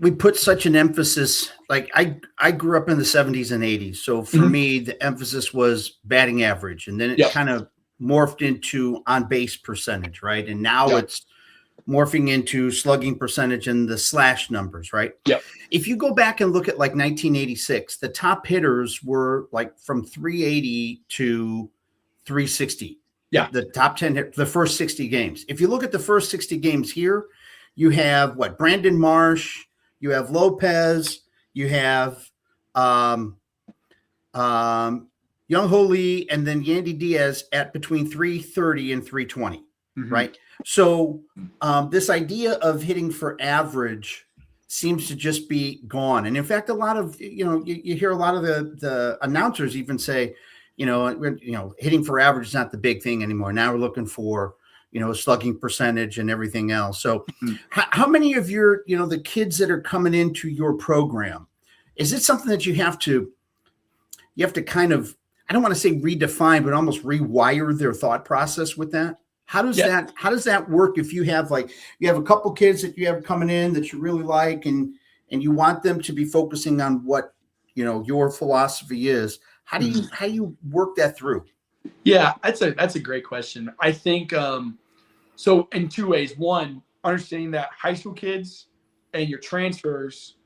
we put such an emphasis, like I grew up in the 70s and 80s. So for me, the emphasis was batting average, and then it kind of morphed into on base percentage, right? And now it's morphing into slugging percentage and the slash numbers, right? Yep. If you go back and look at like 1986, the top hitters were like from 380 to 360. Yeah. The top 10, the first 60 games. If you look at the first 60 games here, you have Brandon Marsh, you have Lopez, you have Young Ho Lee, and then Yandy Diaz at between 330 and 320, right? So this idea of hitting for average seems to just be gone. And in fact, a lot of, you hear a lot of the announcers even say, hitting for average is not the big thing anymore. Now we're looking for, slugging percentage and everything else. So how many of your, the kids that are coming into your program, is it something that you have to kind of, I don't want to say redefine, but almost rewire their thought process with that? How does that work if you have you have a couple kids that you have coming in that you really like and you want them to be focusing on what, your philosophy is? How do you work that through? Yeah, that's a great question. I think so in two ways. One, understanding that high school kids and your transfers,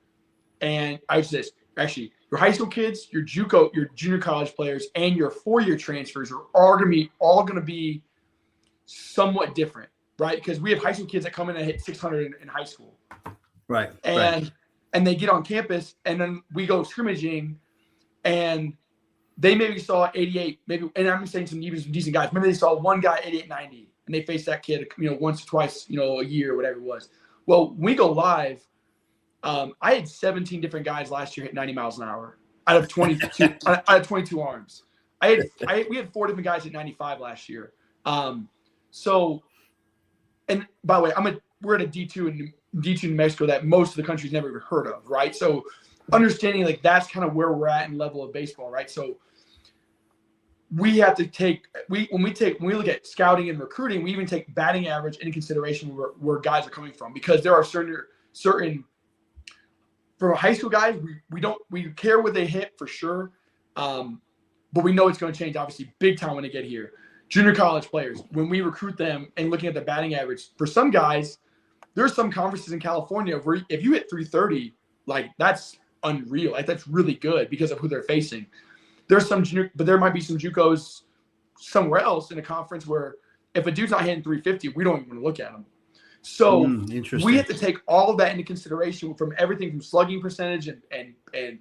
and I would say this, actually your high school kids, your JUCO, your junior college players, and your 4-year transfers are all going to be somewhat different, right? Because we have high school kids that come in and hit 600 in high school, right? And they get on campus, and then we go scrimmaging, and they maybe saw 88, maybe, and I'm saying some decent guys. Maybe they saw one guy 88, 90, and they faced that kid, once or twice, a year or whatever it was. Well, when we go live, I had 17 different guys last year hit 90 miles an hour out of 22 out of 22 arms. We had 4 different guys hit 95 last year. So, and by the way, we're at a D2 in New Mexico that most of the country's never even heard of, right? So, understanding that's kind of where we're at in level of baseball, right? So, we have to when we look at scouting and recruiting, we even take batting average into consideration where guys are coming from, because there are certain for high school guys, we care what they hit for sure, but we know it's going to change obviously big time when they get here. Junior college players, when we recruit them and looking at the batting average, for some guys, there's some conferences in California where if you hit 330, that's unreal. That's really good because of who they're facing. There's some but there might be some JUCOs somewhere else in a conference where if a dude's not hitting 350, we don't even want to look at him. So we have to take all of that into consideration, from everything from slugging percentage and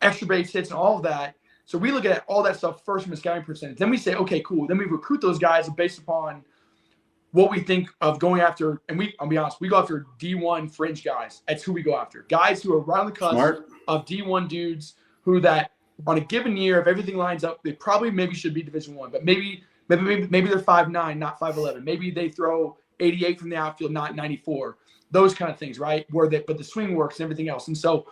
extra base hits and all of that. So we look at all that stuff first from a scouting percentage. Then we say, okay, cool. Then we recruit those guys based upon what we think of going after. And I'll be honest, we go after D1 fringe guys. That's who we go after. Guys who are right on the cusp of D1 dudes who that on a given year, if everything lines up, they probably maybe should be Division I, but maybe they're 5'9", not 5'11". Maybe they throw 88 from the outfield, not 94. Those kind of things, right? But the swing works and everything else. And so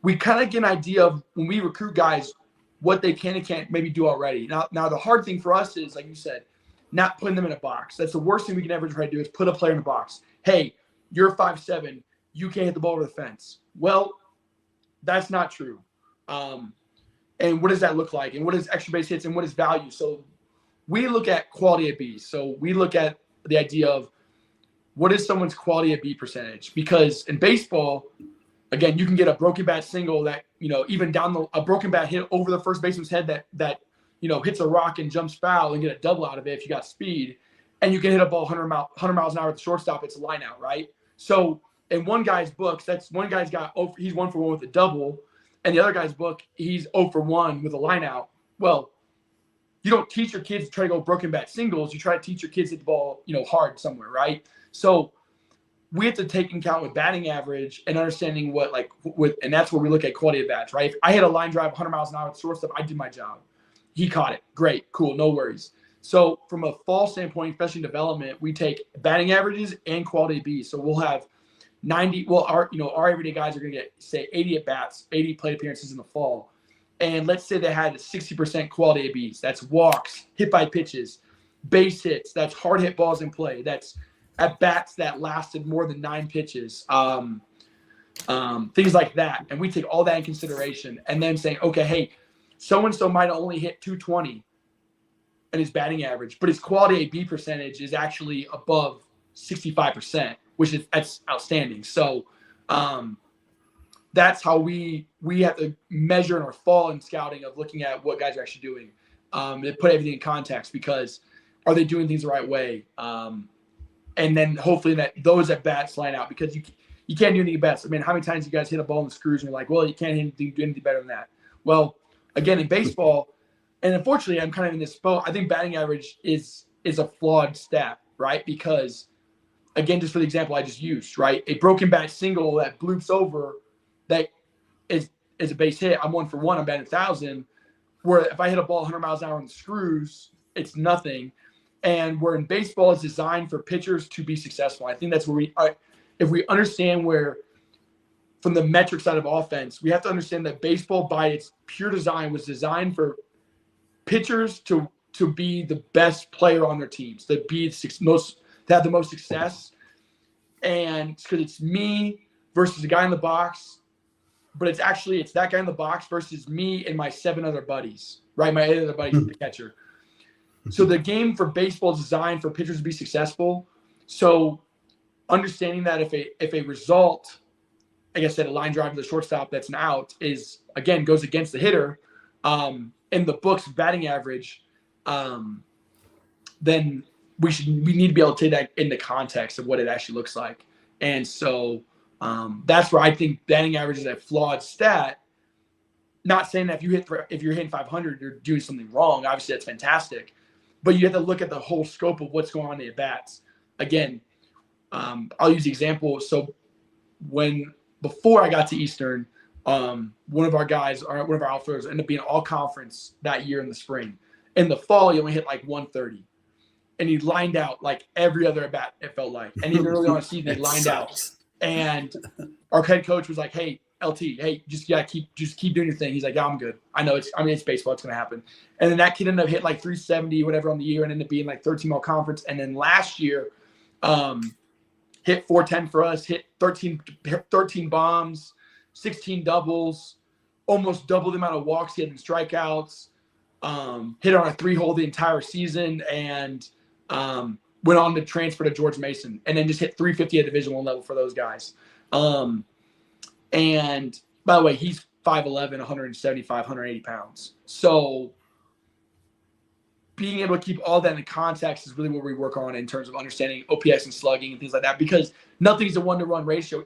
we kind of get an idea of, when we recruit guys, what they can and can't maybe do already. Now the hard thing for us is, like you said, not putting them in a box. That's the worst thing we can ever try to do, is put a player in a box. Hey, you're 5'7", you can't hit the ball over the fence. Well, that's not true. And what does that look like? And what is extra base hits and what is value? So we look at quality at Bs. So we look at the idea of what is someone's quality at B percentage? Because in baseball, again, you can get a broken bat single that, even down a broken bat hit over the first baseman's head that hits a rock and jumps foul and get a double out of it if you got speed. And you can hit a ball 100 miles an hour at the shortstop. It's a line out, right? So in one guy's books, that's one guy's he's 1 for 1 with a double. And the other guy's book, he's 0 for 1 with a line out. Well, you don't teach your kids to try to go broken bat singles. You try to teach your kids to hit the ball, hard somewhere, right? So we have to take into account with batting average and understanding and that's where we look at quality of bats, right? If I hit a line drive 100 miles an hour at the shortstop, I did my job. He caught it. Great, cool, no worries. So from a fall standpoint, especially development, we take batting averages and quality B. So we'll have 90. Well, our everyday guys are going to get, say, 80 at bats, 80 plate appearances in the fall. And let's say they had 60% quality ABs. That's walks, hit by pitches, base hits. That's hard hit balls in play. That's at bats that lasted more than 9 pitches. things like that. And we take all that in consideration and then saying, okay, hey, so-and-so might only hit 220 in his batting average, but his quality AB percentage is actually above 65%, that's outstanding. So that's how we have to measure in our fall and scouting of looking at what guys are actually doing. To put everything in context, because are they doing things the right way? And then hopefully that those at bats line out, because you can't do anything at bats. I mean, how many times you guys hit a ball in the screws and you're like, well, you can't do anything better than that. Well, again, in baseball, and unfortunately, I'm kind of in this boat. I think batting average is a flawed stat, right? Because, again, just for the example I just used, right? A broken bat single that bloops over that is a base hit. I'm 1 for 1. I'm batting 1,000. Where if I hit a ball 100 miles an hour on the screws, it's nothing. And where in baseball is designed for pitchers to be successful. I think that's where if we understand where, from the metric side of offense, we have to understand that baseball by its pure design was designed for pitchers to be the best player on their teams, to have the most success. And because it's me versus the guy in the box, but it's that guy in the box versus me and my 7 other buddies, right? My 8 other buddies, the catcher. So the game for baseball is designed for pitchers to be successful. So understanding that if a result, like I said, a line drive to the shortstop that's an out goes against the hitter, in the books batting average, then we need to be able to take that in the context of what it actually looks like. And so that's where I think batting average is a flawed stat. Not saying that if you're hitting 500, you're doing something wrong. Obviously, that's fantastic. But you have to look at the whole scope of what's going on in the at-bats. Again, I'll use the example. So before I got to Eastern, one of our outfielders ended up being all conference that year in the spring. In the fall, he only hit like 130. And he lined out like every other at bat, it felt like. And even early on in the season, he lined out. And our head coach was like, hey, LT, hey, just keep doing your thing. He's like, yeah, I'm good. It's baseball. It's going to happen. And then that kid ended up hit like 370, whatever on the year, and ended up being like 13 all conference. And then last year, hit 410 for us, hit 13 bombs, 16 doubles, almost double the amount of walks he had in strikeouts, hit on a 3-hole the entire season, and went on to transfer to George Mason, and then just hit 350 at Division I level for those guys. And by the way, he's 5'11", 175, 180 pounds. So being able to keep all that in context is really what we work on in terms of understanding OPS and slugging and things like that, because nothing's a 1-to-1 ratio.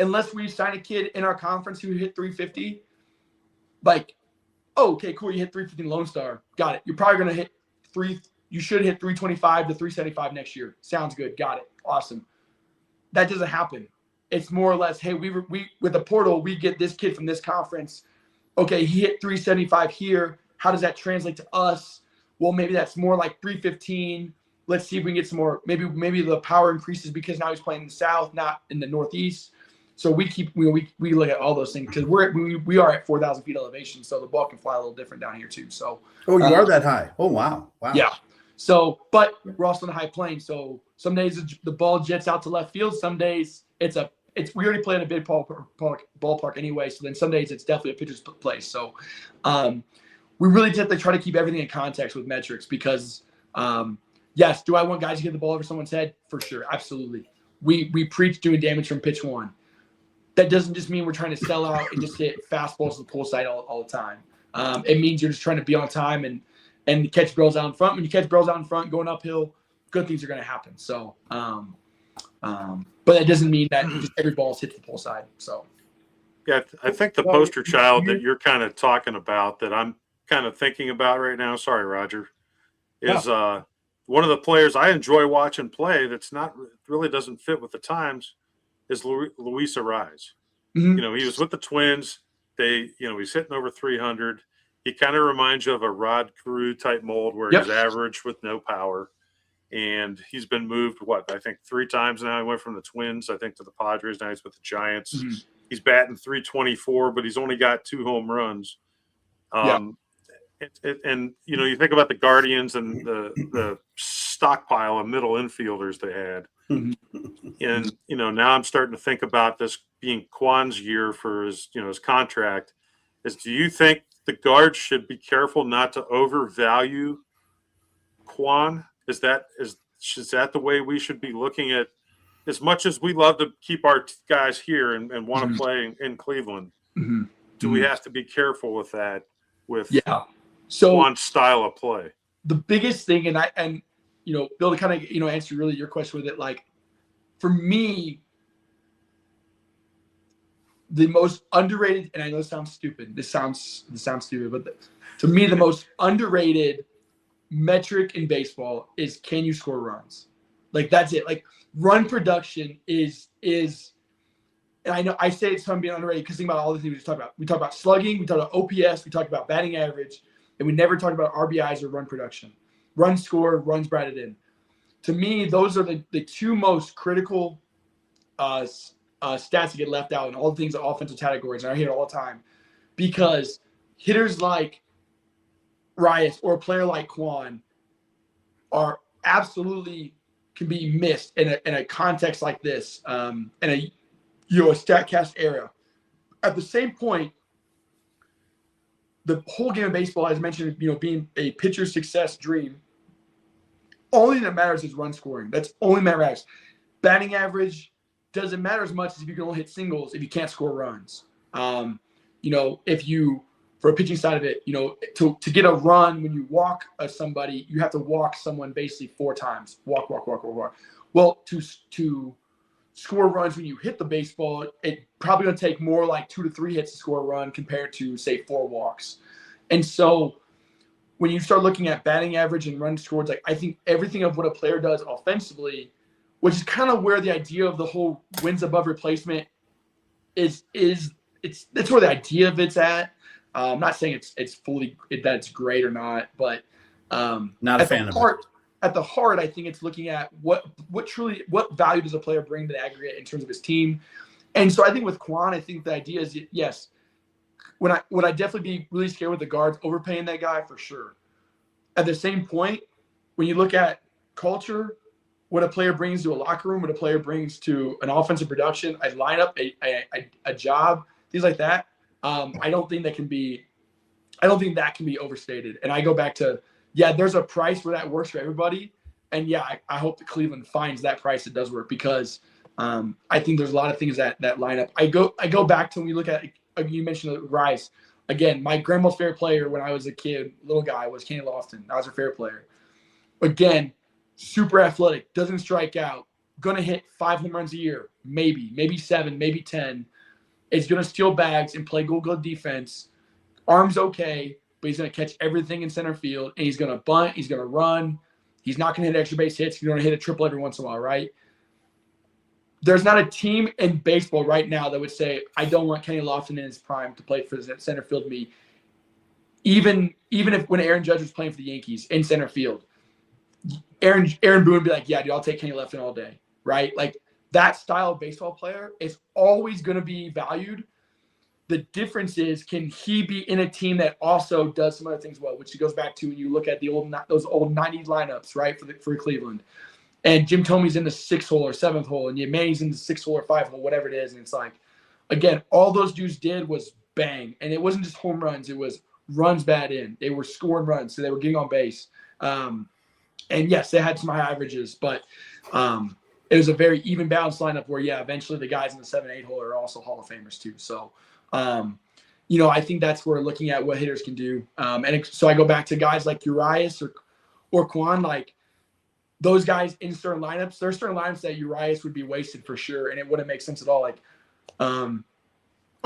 Unless we sign a kid in our conference who hit 350, like, oh, okay, cool, you hit 350 in Lone Star. Got it. You're probably going to hit you should hit 325 to 375 next year. Sounds good. Got it. Awesome. That doesn't happen. It's more or less, hey, we with the portal, we get this kid from this conference. Okay, he hit 375 here. How does that translate to us? Well, maybe that's more like 315. Let's see if we can get some more. Maybe the power increases because now he's playing in the South, not in the Northeast. So we look at all those things because we are at 4,000 feet elevation, so the ball can fly a little different down here too. So you are that high? Oh wow. Yeah. So, but we're also in the high plane. So some days the ball jets out to left field. Some days we already play in a big ballpark anyway. So then some days it's definitely a pitcher's place. So we really have to try to keep everything in context with metrics because, yes, do I want guys to get the ball over someone's head? For sure. Absolutely. We preach doing damage from pitch one. That doesn't just mean we're trying to sell out and just hit fastballs to the pull side all the time. It means you're just trying to be on time and catch barrels out in front. When you catch barrels out in front, going uphill, good things are going to happen. So, but that doesn't mean that just every ball is hit to the pull side. So, yeah, I think the poster child that you're kind of talking about that I'm kind of thinking about right now, sorry, Roger, is one of the players I enjoy watching play that's not really doesn't fit with the times is Luis Arraez. Mm-hmm. You know, he was with the Twins. He's hitting over 300. He kind of reminds you of a Rod Carew type mold where he's average with no power. And he's been moved, I think 3 times now. He went from the Twins, I think, to the Padres. Now he's with the Giants. Mm-hmm. He's batting 324, but he's only got 2 home runs. And you think about the Guardians and the stockpile of middle infielders they had. And, now I'm starting to think about this being Quan's year for his contract. Do you think the guards should be careful not to overvalue Quan? Is that the way we should be looking at, as much as we love to keep our guys here and want to play in Cleveland? Do we have to be careful with that, with Quan's style of play? The biggest thing, and Bill, to kind of answer really your question with it, like, for me, the most underrated, and I know this sounds stupid. This sounds stupid, but to me, the most underrated metric in baseball is, can you score runs? Like, that's it. Like, run production is, and I know I say it's something being underrated because think about all the things we just talked about. We talk about slugging, we talk about OPS, we talk about batting average, and we never talk about RBIs or run production. Runs scored, runs batted in. To me, those are the two most critical stats to get left out in all the things, the offensive categories. And I hear it all the time, because hitters like Rias or a player like Quan are absolutely can be missed in a context like this, in a StatCast era. At the same point, the whole game of baseball, as mentioned, being a pitcher's success dream, only that matters is run scoring. That's only matters. Batting average doesn't matter as much as if you can only hit singles if you can't score runs. If you, for a pitching side of it, to get a run when you walk somebody, you have to walk someone basically 4 times. Walk. Well, to score runs when you hit the baseball, it probably going to take more like 2 to 3 hits to score a run compared to, say, 4 walks. And so when you start looking at batting average and run scored, like, I think everything of what a player does offensively, which is kind of where the idea of the whole wins above replacement that's where the idea of it's at. I'm not saying it's fully that it's great or not, but not a fan of it. At the heart, I think it's looking at what value does a player bring to the aggregate in terms of his team. And so I think with Quan, I think the idea is, yes, would I definitely be really scared with the guards overpaying that guy, for sure. At the same point, when you look at culture, what a player brings to a locker room, what a player brings to an offensive production, a lineup, a job, things like that, I don't think that can be overstated. And I go back to, there's a price where that works for everybody. And I hope that Cleveland finds that price that does work, because I think there's a lot of things that line up. I go back to when we look at, you mentioned Rice. Again, my grandma's favorite player when I was a kid, little guy, was Kenny Lofton. That was her favorite player. Again, super athletic, doesn't strike out, going to hit 5 home runs a year, maybe 7, maybe 10. Is going to steal bags and play good defense. Arm's okay, but he's going to catch everything in center field, and he's going to bunt, he's going to run. He's not going to hit extra base hits. He's going to hit a triple every once in a while, right? There's not a team in baseball right now that would say, I don't want Kenny Lofton in his prime to play for the center field me. Even if when Aaron Judge was playing for the Yankees in center field, Aaron Boone would be like, yeah, dude, I'll take Kenny Lofton all day, right? Like, that style of baseball player is always going to be valued. The difference is, can he be in a team that also does some other things well, which goes back to when you look at those old 90s lineups, right, for Cleveland. And Jim Thome's in the 6th hole or 7th hole, and Yemeni's in the 6th hole or 5th hole, whatever it is. And it's like, again, all those dudes did was bang. And it wasn't just home runs. It was runs bat in. They were scoring runs, so they were getting on base. And, yes, they had some high averages, but it was a very even balanced lineup where, eventually the guys in the 7, 8 hole are also Hall of Famers too. So, I think that's where looking at what hitters can do. So I go back to guys like Urias or Quan, like, those guys in certain lineups. There are certain lineups that Urias would be wasted for sure, and it wouldn't make sense at all. Like, I'll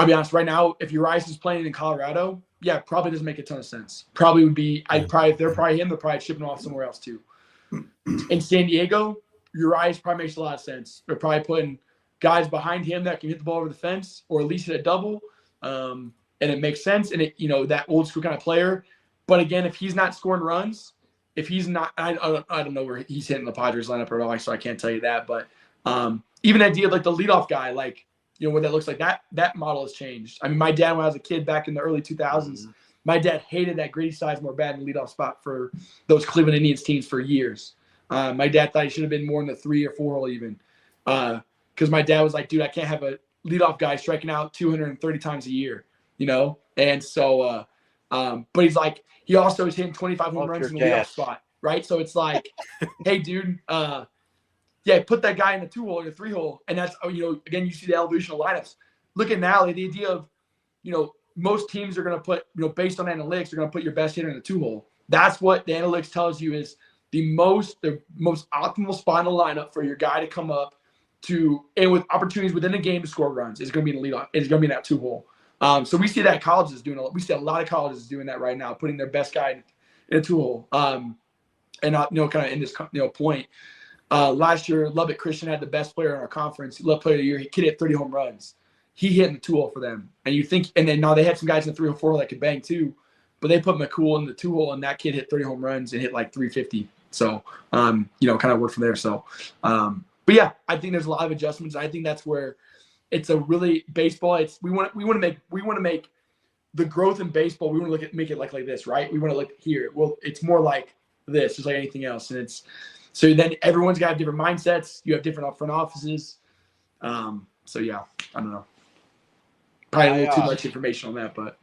be honest, right now, if Urias is playing in Colorado, probably doesn't make a ton of sense. Probably would be, if they're probably him, they're probably shipping him off somewhere else too. In San Diego, Urias probably makes a lot of sense. They're probably putting guys behind him that can hit the ball over the fence or at least hit a double. And it makes sense. And that old school kind of player. But again, if he's not scoring runs, if he's not, I don't know where he's hitting the Padres lineup at all, so I can't tell you that. But even the idea of like the leadoff guy, like, what that looks like, that model has changed. I mean, my dad, when I was a kid back in the early 2000s, my dad hated that Grady Sizemore batting leadoff spot for those Cleveland Indians teams for years. My dad thought he should have been more in the 3 or 4 hole even. Because my dad was like, dude, I can't have a leadoff guy striking out 230 times a year, And so, but he's like, he also is hitting 25 home runs in the leadoff spot, right? So it's like, hey, dude, put that guy in the 2 hole or the 3 hole. And that's, again, you see the evolution of lineups. Look at now, the idea of, most teams are going to put, based on analytics, they're going to put your best hitter in the 2 hole. That's what the analytics tells you is the most optimal spot in the lineup for your guy to come up to, and with opportunities within the game to score runs, is going to be in the leadoff. It's going to be in that 2 hole. So we see that colleges doing we see a lot of colleges doing that right now, putting their best guy in a 2 hole. And not, kind of in this, point. Last year, Lubbock Christian had the best player in our conference. Love player of the year. He kid hit 30 home runs. He hit in the 2 hole for them. And you think, and then now they had some guys in the 3 or 4 hole that could bang too, but they put McCool in the 2 hole, and that kid hit 30 home runs and hit like 350. So, kind of worked from there. So, but yeah, I think there's a lot of adjustments. I think that's where it's a really baseball. We want to make the growth in baseball. We want to make it like this, right? We want to look here. Well, it's more like this, just like anything else. And so then everyone's got different mindsets. You have different front offices. So yeah, I don't know. Probably a little too much information on that, but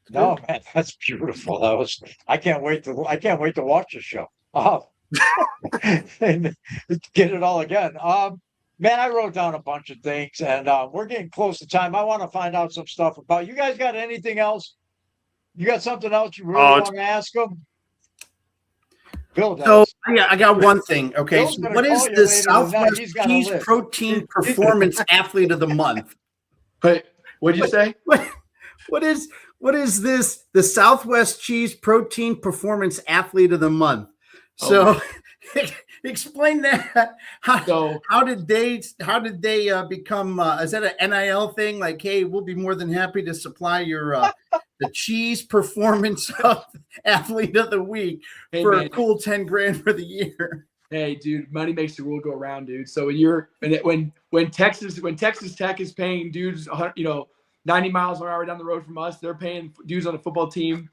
no, man, that's beautiful. I can't wait to watch the show. And get it all again. Man, I wrote down a bunch of things, and we're getting close to time. I want to find out some stuff about you guys. Got anything else? You got something else you really want to ask them? Bill does. So yeah, I got one thing. Okay, so what is the Southwest Cheese Protein Performance Athlete of the Month? Hey, what did you say? What is this? The Southwest Cheese Protein Performance Athlete of the Month. So explain that. How did they become? Is that an NIL thing? Like, hey, we'll be more than happy to supply your the Cheese Performance Athlete of the Week for a cool $10,000 for the year. Hey, dude, money makes the world go around, dude. So when Texas Tech is paying dudes, 90 miles an hour down the road from us, they're paying dudes on the football team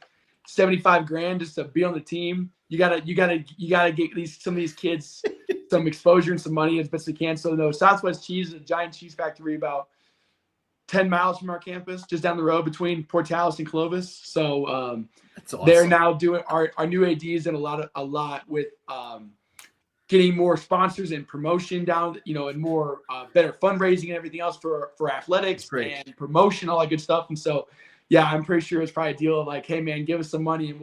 $75,000 just to be on the team. You gotta get some of these kids some exposure and some money as best they can. So no, Southwest Cheese is a giant cheese factory about 10 miles from our campus, just down the road between Portales and Clovis. So that's awesome. They're now doing our new ADs and a lot with getting more sponsors and promotion down, and more better fundraising and everything else for athletics and promotion, all that good stuff. And so, yeah, I'm pretty sure it's probably a deal of like, hey man, give us some money and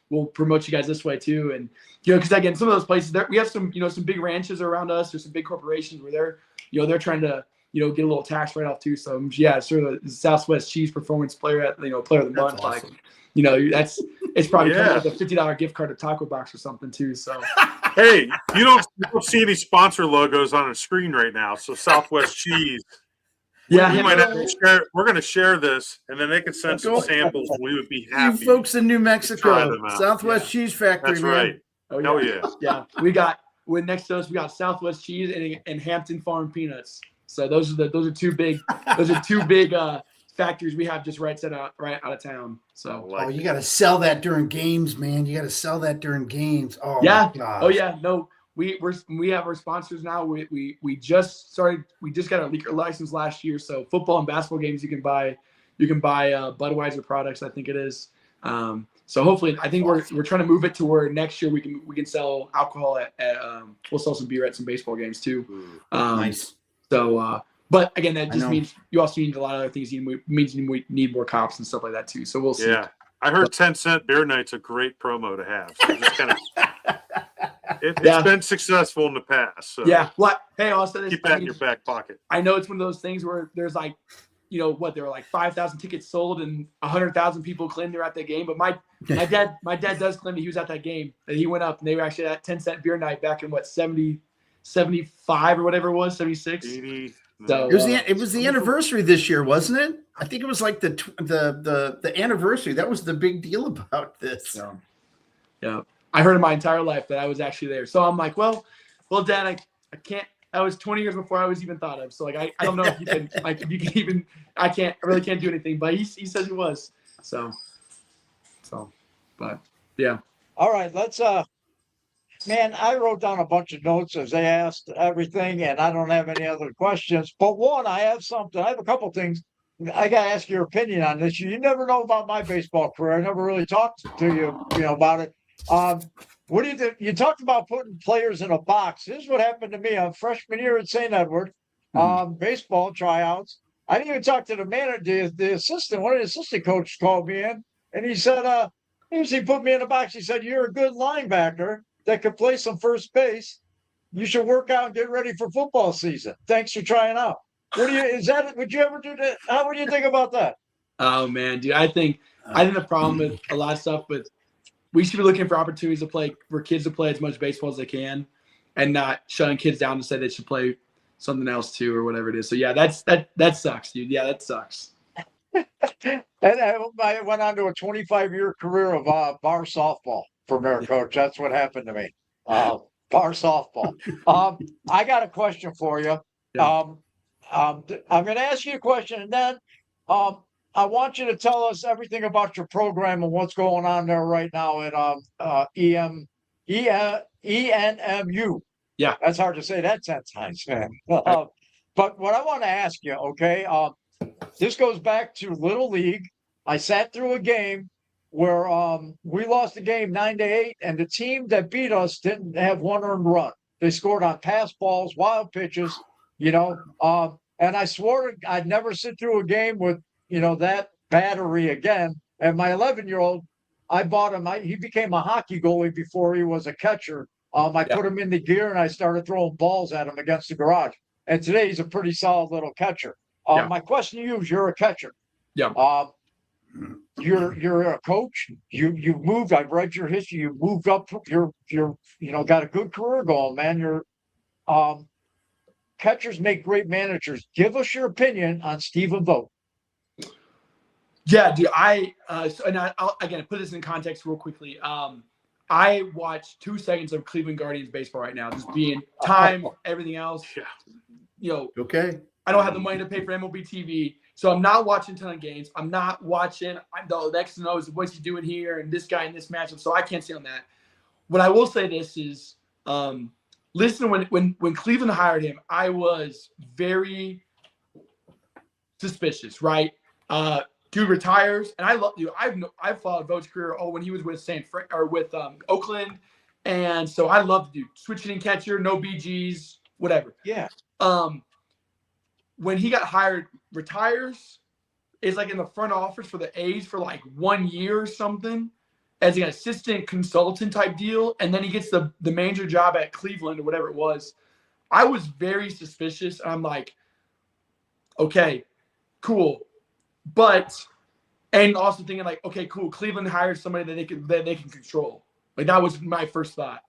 we'll promote you guys this way too. And because again, some of those places we have some some big ranches around us. There's some big corporations where they're trying to get a little tax write off too. So yeah, sort of the Southwest Cheese Performance Player of the Month. Awesome. Like, it's probably coming with a $50 gift card to Taco Box or something too. So hey, you don't see any sponsor logos on the screen right now. So Southwest Cheese. Yeah, we might have to share. We're going to share this, and then they can send some samples. We would be happy. You folks in New Mexico, Southwest Cheese Factory. That's right. Oh, yeah. Hell yeah. Yeah, next to us we got Southwest Cheese and Hampton Farm Peanuts. So those are two big factories we have just right out of town. So you got to sell that during games, man. You got to sell that during games. Oh yeah. My gosh. Oh yeah. No, we have our sponsors now. We just got our liquor license last year. So football and basketball games you can buy Budweiser products. I think it is. So hopefully, I think we're trying to move it to where next year we can sell alcohol at we'll sell some beer at some baseball games too. Nice. So, but again, that just means you also need a lot of other things. You need more cops and stuff like that too. So we'll see. Yeah, I heard 10-cent beer night's a great promo to have. So just kind of, it's been successful in the past. So yeah. What? Hey, also keep that in your back pocket. I know it's one of those things where there's like, there were like 5,000 tickets sold and 100,000 people claimed they're at that game. But my dad does claim that he was at that game, that he went up and they were actually at 10-cent beer night back in 75 or whatever it was, 76. 80. So it was the anniversary this year, wasn't it? I think it was like the anniversary. That was the big deal about this. Yeah. I heard it my entire life that I was actually there. So I'm like, well, Dad, I can't. That was 20 years before I was even thought of. So like, I don't know if you can even. I really can't do anything. But he says he was. So, but yeah. All right, let's man, I wrote down a bunch of notes as they asked everything, and I don't have any other questions. But one, I have something. I have a couple things. I got to ask your opinion on this. You never know about my baseball career. I never really talked to you, about it. What do you think? You talked about putting players in a box. This is what happened to me on freshman year at St. Edward. Baseball tryouts. I didn't even talk to the manager, the assistant. One of the assistant coaches called me in, and he said, he put me in a box. He said, "You're a good linebacker that could play some first base. You should work out and get ready for football season. Thanks for trying out." Would you ever do that? What do you think about that? Oh man, dude, I think the problem with a lot of stuff, but we should be looking for opportunities for kids to play as much baseball as they can, and not shutting kids down to say they should play something else too or whatever it is. So yeah, that sucks, dude. Yeah, that sucks. And I went on to a 25-year career of bar softball for Mayor Coach. That's what happened to me. Bar softball. I got a question for you. Yeah. I'm going to ask you a question, and then I want you to tell us everything about your program and what's going on there right now at ENMU. Yeah. That's hard to say that 10 times, man. But what I want to ask you, okay, this goes back to Little League. I sat through a game where we lost the game 9-8, and the team that beat us didn't have one earned run. They scored on pass balls, wild pitches, and I swore I'd never sit through a game with, that battery again. And my 11-year-old, I bought him. He became a hockey goalie before he was a catcher. I put him in the gear and I started throwing balls at him against the garage. And today he's a pretty solid little catcher. My question to you is, you're a catcher. Yeah. You're a coach. You moved. I've read your history. You moved up. You're got a good career going, man. You're catchers make great managers. Give us your opinion on Stephen Vogt. Yeah, dude. I'll again put this in context real quickly. I watched 2 seconds of Cleveland Guardians baseball right now, just being time, everything else. Yeah. Okay. I don't have the money to pay for MLB TV, so I'm not watching a ton of games. I'm not watching the X and O's, what's he doing here, and this guy in this matchup, so I can't see on that. What I will say this is, listen, when Cleveland hired him, I was very suspicious, right? Dude retires, and I love you. I've followed Vogt's career when he was with Oakland, and so I love the dude. Switch hitting catcher, no BGs, whatever. Yeah. When he got hired, retires, is like in the front office for the A's for like 1 year or something, as an assistant consultant type deal, and then he gets the manager job at Cleveland or whatever it was. I was very suspicious. I'm like, okay, cool. And also thinking like, okay, cool. Cleveland hired somebody that they can control. Like, that was my first thought.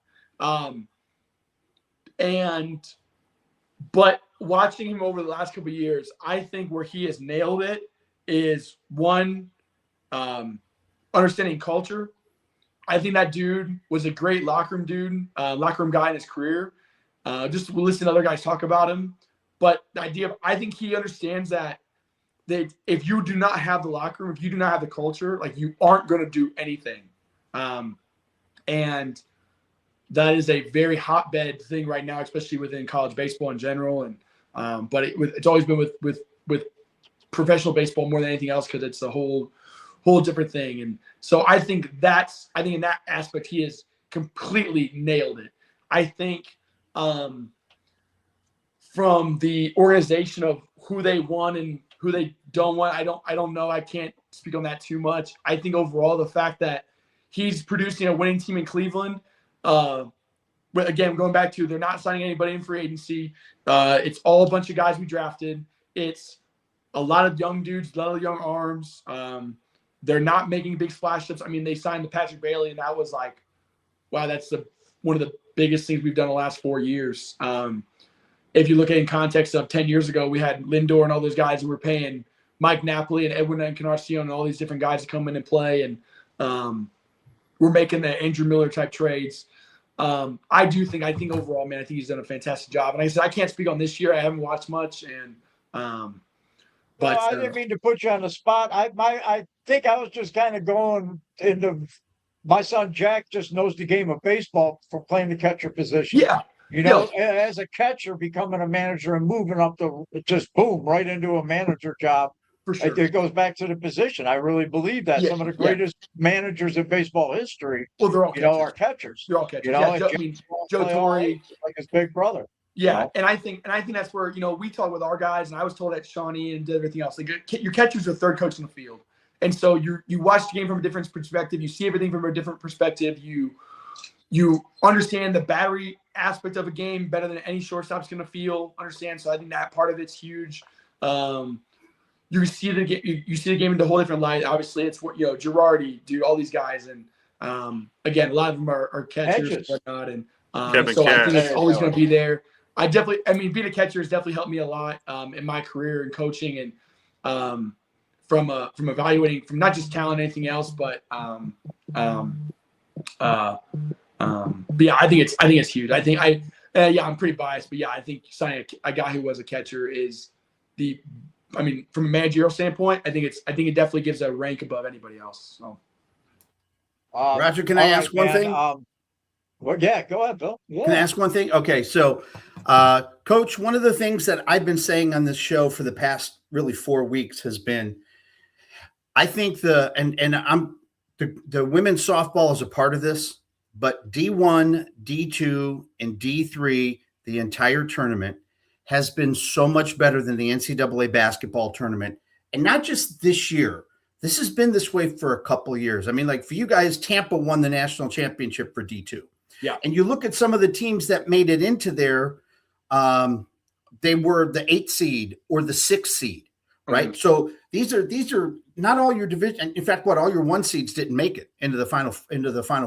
But watching him over the last couple of years, I think where he has nailed it is, one, understanding culture. I think that dude was a great locker room guy in his career. Just listen to other guys talk about him. But the idea of, I think he understands that if you do not have the locker room, if you do not have the culture, like, you aren't going to do anything. And that is a very hotbed thing right now, especially within college baseball in general. And but it's always been with professional baseball more than anything else, because it's a whole different thing. And so I think in that aspect he has completely nailed it. I think from the organization of who they won and who they don't want, I don't know. I can't speak on that too much. I think overall the fact that he's producing a winning team in Cleveland. But again, going back to, they're not signing anybody in free agency. It's all a bunch of guys we drafted. It's a lot of young dudes, a lot of young arms. They're not making big splash hits. I mean, they signed the Patrick Bailey, and that was like, wow, that's one of the biggest things we've done the last 4 years. If you look at it in context of 10 years ago, we had Lindor and all those guys who were paying Mike Napoli and Edwin Encarnacion and all these different guys to come in and play. And we're making the Andrew Miller type trades. I think overall, man, I think he's done a fantastic job. And like I said, I can't speak on this year. I haven't watched much. And but I didn't mean to put you on the spot. I think I was just kind of going into my son Jack just knows the game of baseball from playing the catcher position. Yeah. You know, as a catcher, becoming a manager and moving up just boom, right into a manager job. For sure. It goes back to the position. I really believe that some of the greatest managers in baseball history, well, they're all catchers. are catchers. They're all catchers. You know, Joe Torre, like his big brother. Yeah, you know? and I think that's where we talk with our guys, and I was told that Shawnee and did everything else. Like your catcher's the third coach in the field, and so you watch the game from a different perspective. You see everything from a different perspective. You understand the battery aspect of a game better than any shortstop's going to understand. So I think that part of it's huge. You see the game in a whole different light. Obviously, it's what Girardi, dude, all these guys, and again, a lot of them are catchers and whatnot, and so I think it's always going to be there. Being a catcher has definitely helped me a lot in my career and coaching, and from evaluating from not just talent, anything else, but yeah, I think it's huge. I'm pretty biased, but yeah, I think signing a guy who was a catcher is from a managerial standpoint, I think it definitely gives a rank above anybody else. So, Roger, can I ask one thing? Well, yeah, go ahead, Bill. Yeah. Can I ask one thing? Okay, so, Coach, one of the things that I've been saying on this show for the past really 4 weeks has been, I think the women's softball is a part of this, but D1, D2, and D3, the entire tournament, has been so much better than the NCAA basketball tournament. And not just this year. This has been this way for a couple of years. I mean, like for you guys, Tampa won the national championship for D2. Yeah. And you look at some of the teams that made it into there, they were the 8th seed or the 6th seed, right? Mm-hmm. So these are not all your division. In fact, all your 1 seeds didn't make it into the final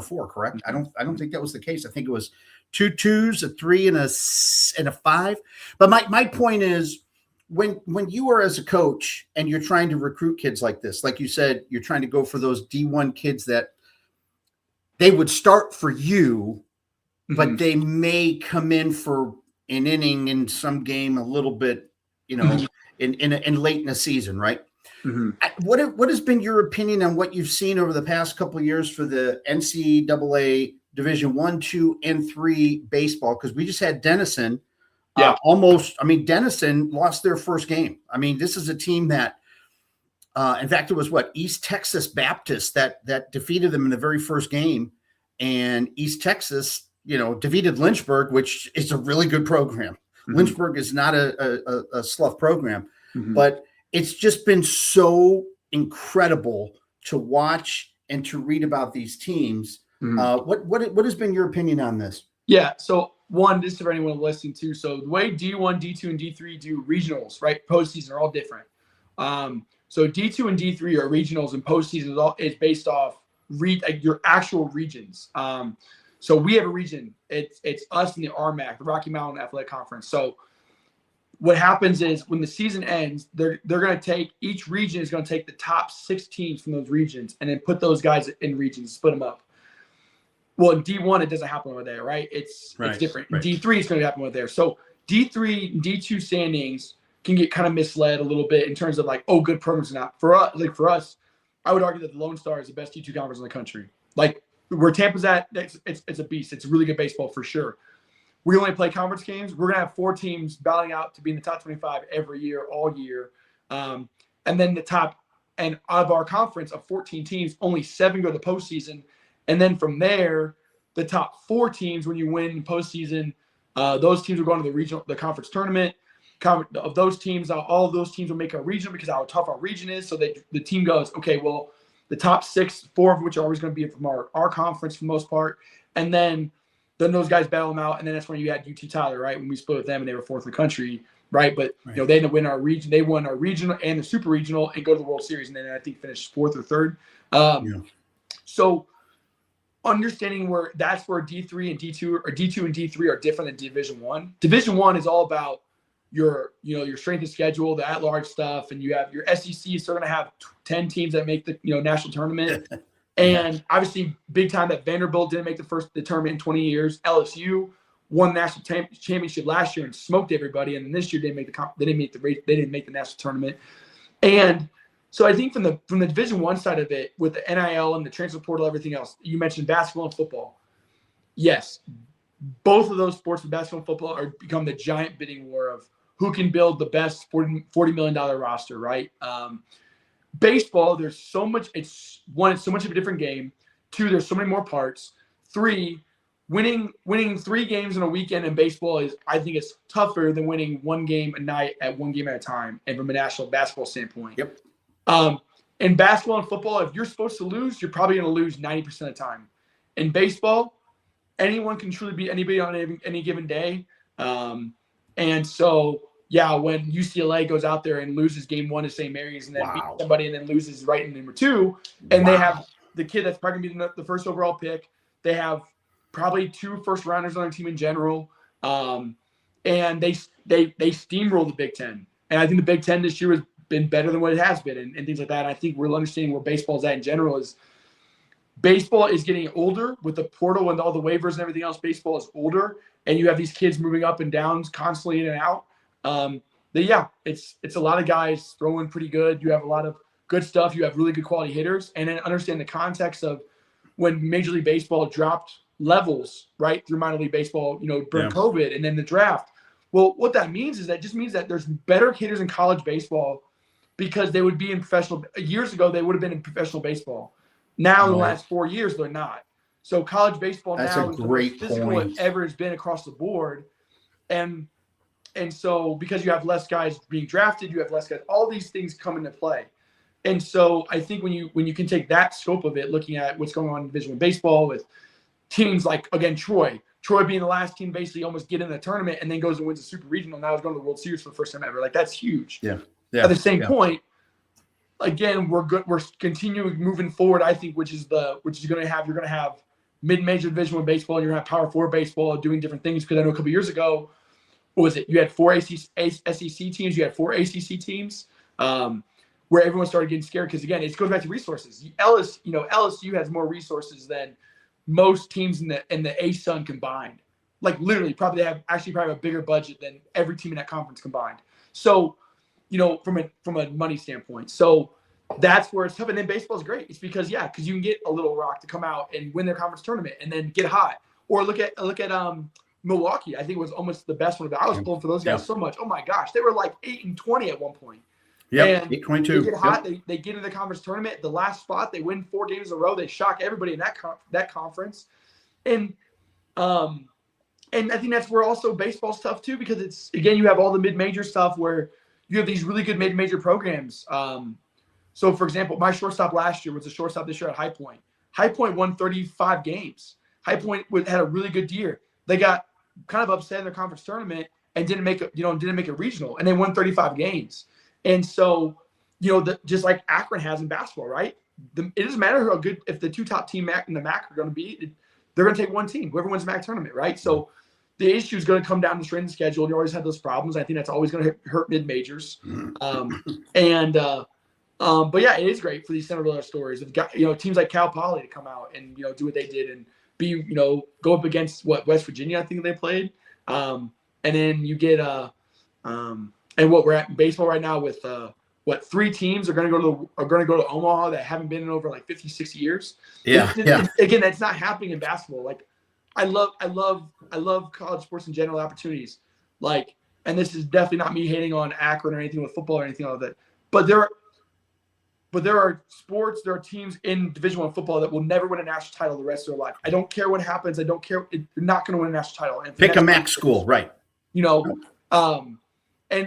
4, correct? I don't think that was the case. I think it was 2 2s, a 3, and a 5. But my point is, when you are as a coach and you're trying to recruit kids like this, like you said, you're trying to go for those D1 kids that they would start for you, but they may come in for an inning in some game a little bit, in late in the season, right? Mm-hmm. What has been your opinion on what you've seen over the past couple of years for the NCAA Division 1, 2, and 3 baseball? Because we just had Denison. Denison lost their first game. I mean, this is a team that, in fact, it was East Texas Baptist that defeated them in the very first game, and East Texas, defeated Lynchburg, which is a really good program. Mm-hmm. Lynchburg is not a slough program, but it's just been so incredible to watch and to read about these teams. Mm-hmm. What has been your opinion on this? Yeah, so one, just for anyone listening too. So the way D1, D2, and D3 do regionals, right? Postseason are all different. So D2 and D3 are regionals, and postseason is based off your actual regions. So we have a region. It's us and the RMAC, the Rocky Mountain Athletic Conference. So what happens is when the season ends, they're going to take each region is going to take the top 6 teams from those regions and then put those guys in regions, split them up. Well, in D1, it doesn't happen over there, right? It's different. Right. In D3, it's going to happen over there. So D3 and D2 standings can get kind of misled a little bit in terms of good programs or not. For us, I would argue that the Lone Star is the best D2 conference in the country. Like where Tampa's at, it's a beast. It's really good baseball for sure. We only play conference games. We're going to have 4 teams battling out to be in the top 25 every year, all year. And then the top, and out of our conference of 14 teams, only 7 go to the postseason. And then from there, the top 4 teams, when you win postseason, those teams will go into the conference tournament. Of those teams, all of those teams will make a region because of how tough our region is. So the team goes, okay, well, the top 6, 4 of which are always going to be from our conference for the most part. And then those guys battle them out. And then that's when you had UT Tyler, right? When we split with them and they were 4th in the country, right? But, they didn't win our region. They won our regional and the super regional and go to the World Series. And then I think finished 4th or 3rd. So understanding that's where D3 and D2 or D2 and D3 are different than Division 1. Division 1 is all about your strength of schedule, the at-large stuff, and you have your SEC. So they're going to have 10 teams that make the national tournament. And obviously, big time that Vanderbilt didn't make the tournament in 20 years. LSU won the national championship last year and smoked everybody, and then this year they didn't make the national tournament. And So I think from the Division I side of it, with the NIL and the transfer portal, everything else, you mentioned basketball and football. Yes, both of those sports, basketball and football, are become the giant bidding war of who can build the best $40 million roster, right? Baseball, there's so much. It's so much of a different game. 2, there's so many more parts. 3, winning 3 games in a weekend in baseball I think it's tougher than winning 1 game a night at 1 game at a time, and from a national basketball standpoint. Yep. In basketball and football, if you're supposed to lose, you're probably going to lose 90% of the time. In baseball, anyone can truly beat anybody on any given day. And so, yeah, when UCLA goes out there and loses game 1 to St. Mary's and then beats somebody and then loses right in number 2, and they have the kid that's probably going to be the first overall pick, they have probably 2 first rounders on their team in general, and they steamroll the Big Ten. And I think the Big Ten this year has been better than what it has been, and things like that. And I think we're understanding where baseball's at in general is baseball is getting older with the portal and all the waivers and everything else. Baseball is older, and you have these kids moving up and down constantly in and out. It's a lot of guys throwing pretty good. You have a lot of good stuff. You have really good quality hitters, and then understand the context of when Major League Baseball dropped levels right through minor league baseball, during COVID and then the draft. Well, what that means is that just means that there's better hitters in college baseball because they would be in professional. Years ago, they would have been in professional baseball. Now, in the last 4 years, they're not. So college baseball now is the most physical it ever has been across the board. And so because you have less guys being drafted, you have less guys, all these things come into play. And so I think when you can take that scope of it, looking at what's going on in Division I baseball with teams like, again, Troy being the last team basically almost get in the tournament and then goes and wins a super regional. Now is going to the World Series for the first time ever. Like, that's huge. Yeah. At the same point, again, we're continuing moving forward, I think, which is you're going to have mid-major Division I baseball, you're going to have Power 4 baseball doing different things. Because I know a couple of years ago, what was it? You had 4 SEC teams, you had 4 ACC teams, where everyone started getting scared because, again, it goes back to resources. LSU has more resources than most teams in the ASUN combined. Like, literally, probably have a bigger budget than every team in that conference combined. So, from a money standpoint. So that's where it's tough. And then baseball is great. It's because you can get a Little Rock to come out and win their conference tournament and then get hot. Or look at Milwaukee. I think it was almost the best one. I was pulling for those guys so much. Oh my gosh, they were like 8-20 at one point. Yeah, 8-22. They get hot. They get into the conference tournament. The last spot, they win 4 games in a row. They shock everybody in that conference. And I think that's where also baseball's tough too, because it's, again, you have all the mid-major stuff where you have these really good mid-major programs. So, for example, my shortstop last year was a shortstop this year at High Point. High Point won 35 games. High Point had a really good year. They got kind of upset in their conference tournament and didn't make a regional, and they won 35 games. And so, just like Akron has in basketball, right? It doesn't matter how good, if the 2 top team in the MAC are going to be, they're going to take one team, whoever wins the MAC tournament, right? So the issue is going to come down to strength of schedule. You always have those problems. I think that's always going to hurt mid-majors. But yeah, it is great for these Cinderella stories of, teams like Cal Poly to come out and, do what they did and be, go up against West Virginia, I think they played. And then you get, and what we're at in baseball right now with, 3 teams are going to go to Omaha that haven't been in over like 50, 60 years. Yeah. Again, that's not happening in basketball. Like, I love college sports in general opportunities. Like, and this is definitely not me hating on Akron or anything with football or anything like that. But there are sports, there are teams in Division I football that will never win a national title the rest of their life. I don't care what happens. I don't care. You're not going to win a national title. And pick a MAC school, right? And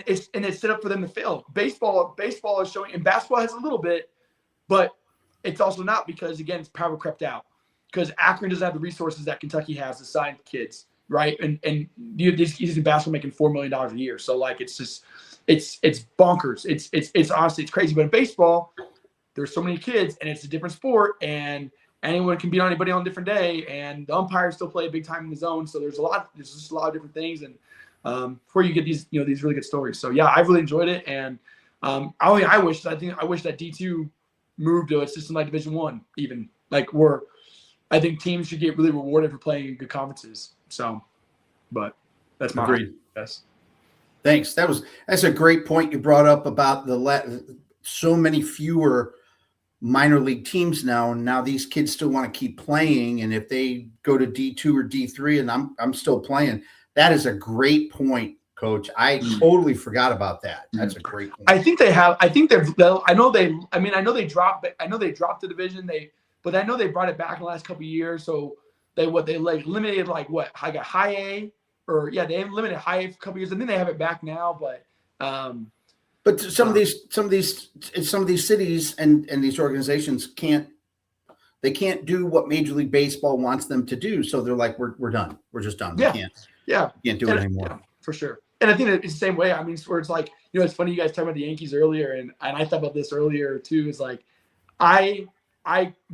it's set up for them to fail. Baseball is showing, and basketball has a little bit, but it's also not, because, again, it's power crept out. Because Akron doesn't have the resources that Kentucky has to sign kids, right? And these kids in basketball making $4 million a year. So, like, it's just it's bonkers. It's honestly, it's crazy. But in baseball, there's so many kids, and it's a different sport, and anyone can beat anybody on a different day, and the umpires still play big time in the zone. So there's just a lot of different things, and before you get these these really good stories. So yeah, I've really enjoyed it, and I wish that D2 moved to a system like Division I, even like where I think teams should get really rewarded for playing in good conferences. So, but that's my agreed. Yes. Thanks. That's a great point you brought up about so many fewer minor league teams now, and now these kids still want to keep playing. And if they go to D2 or D3 and I'm still playing, that is a great point, Coach. I totally forgot about that. That's a great point. I think they have. I think they're. I know they. I mean, I know they dropped. I know they dropped the division. But I know they brought it back in the last couple of years. So they like limited I got high A, or yeah, they limited high A for a couple of years. I think they have it back now, but. But some of these cities and these organizations can't do what Major League Baseball wants them to do. So they're like, we're done. We're just done. Yeah. We can't. Yeah. We can't do it anymore. Yeah, for sure. And I think it's the same way. I mean, where it's like, it's funny you guys talking about the Yankees earlier, and I thought about this earlier too. Is like, I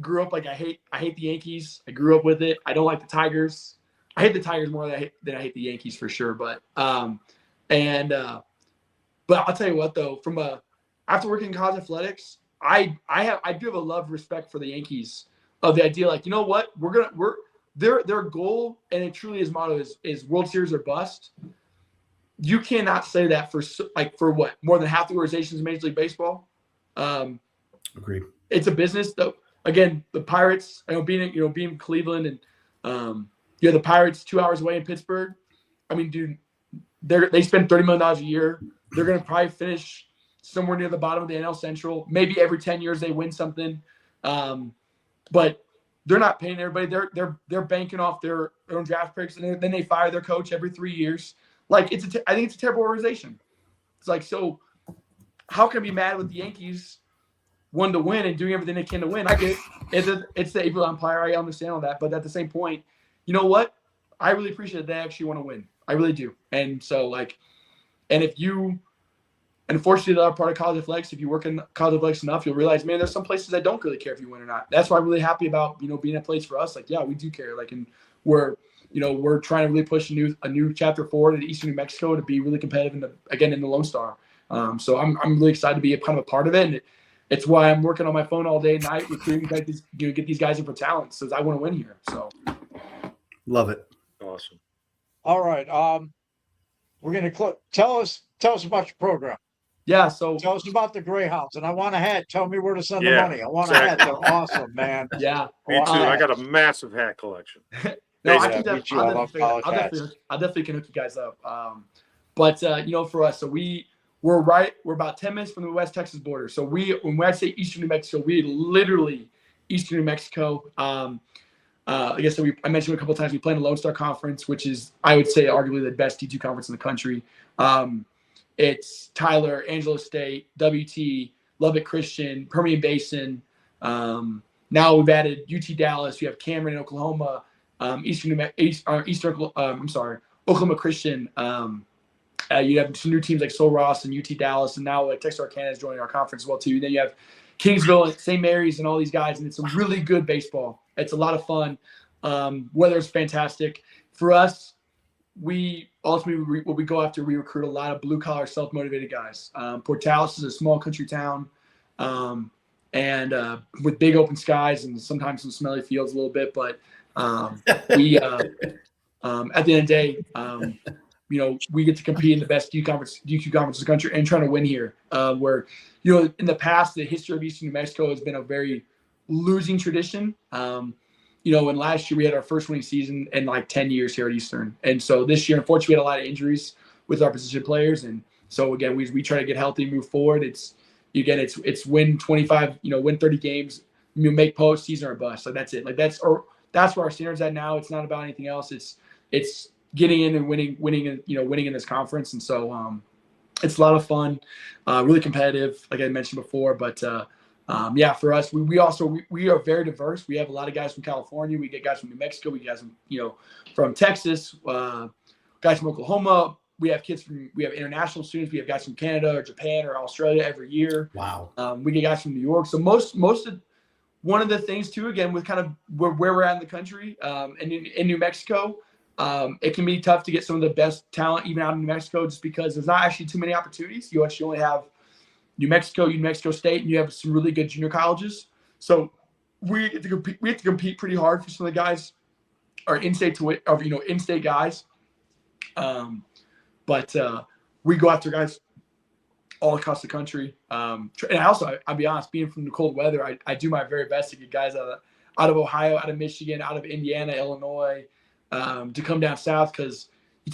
grew up like I hate the Yankees. I grew up with it. I don't like the Tigers. I hate the Tigers more than I hate the Yankees for sure. But but I'll tell you what though, after working in college athletics, I do have a love respect for the Yankees of the idea, like, you know what, their goal, and it truly is motto is World Series or bust. You cannot say that for what, more than half the organizations in Major League Baseball. Agreed. It's a business though. Again, the Pirates, being in Cleveland, and the Pirates 2 hours away in Pittsburgh. I mean, dude, they spend $30 million a year. They're going to probably finish somewhere near the bottom of the NL Central. Maybe every 10 years they win something, but they're not paying everybody. They're banking off their own draft picks, and then they fire their coach every 3 years. Like I think it's a terrible organization. It's like, so how can I be mad with the Yankees wanting to win and doing everything they can to win? I get it. It's the evil empire. I understand all that, but at the same point, you know what? I really appreciate that they actually want to win. I really do. And so and if you, unfortunately, the other part of college athletics, if you work in college athletics enough, you'll realize, man, there's some places that don't really care if you win or not. That's why I'm really happy about, being a place for us. Like, yeah, we do care. Like, and we're trying to really push a new chapter forward in Eastern New Mexico to be really competitive in the Lone Star. So I'm really excited to be a part of it. And it's why I'm working on my phone all day and night recruiting get these guys in for talent. So I want to win here. So. Love it. Awesome. All right. We're going to tell us about your program. Yeah. So tell us about the Greyhounds, and I want a hat. Tell me where to send the Yeah, money. I want exactly. a hat. They're awesome, man. Yeah. Me too. I got a massive hat collection. No, I definitely can hook you guys up. But for us, so we're about 10 minutes from the West Texas border. So when I say Eastern New Mexico, we literally Eastern New Mexico. Like I said, I mentioned a couple of times, we play in the Lone Star Conference, which is, I would say, arguably the best D2 conference in the country. It's Tyler, Angelo State, WT, Lubbock Christian, Permian Basin. Now we've added UT Dallas. You have Cameron in Oklahoma, Oklahoma Christian. You have some new teams like Sul Ross and UT Dallas, and now Texarkana is joining our conference as well too. And then you have Kingsville and St. Mary's and all these guys, and it's some really good baseball. It's a lot of fun. Weather's fantastic. For us, we ultimately, what we go after, we recruit a lot of blue-collar, self-motivated guys. Portales is a small country town, and with big open skies and sometimes some smelly fields a little bit. But we, at the end of the day, we get to compete in the best D2 conference in the country and trying to win here. Where, in the past, the history of Eastern New Mexico has been a very losing tradition. And last year we had our first winning season in like 10 years here at Eastern. And so this year, unfortunately, we had a lot of injuries with our position players. And so again, we try to get healthy, move forward. It's win 25, win 30 games, make postseason or bust. Like that's it. Like that's where our standard's at now. It's not about anything else. It's getting in and winning in this conference. And so it's a lot of fun, really competitive, like I mentioned before. But for us, we are very diverse. We have a lot of guys from California. We get guys from New Mexico. We get guys from Texas, guys from Oklahoma. We have international students. We have guys from Canada or Japan or Australia every year. Wow. We get guys from New York. So one of the things too, again, with kind of where we're at in the country, and in New Mexico, it can be tough to get some of the best talent even out in New Mexico, just because there's not actually too many opportunities. You actually only have New Mexico State, and you have some really good junior colleges. So we have to compete pretty hard for some of the guys, or in-state guys. But we go after guys all across the country. And I also, I'll be honest, being from the cold weather, I do my very best to get guys out of Ohio, out of Michigan, out of Indiana, Illinois, to come down south, because you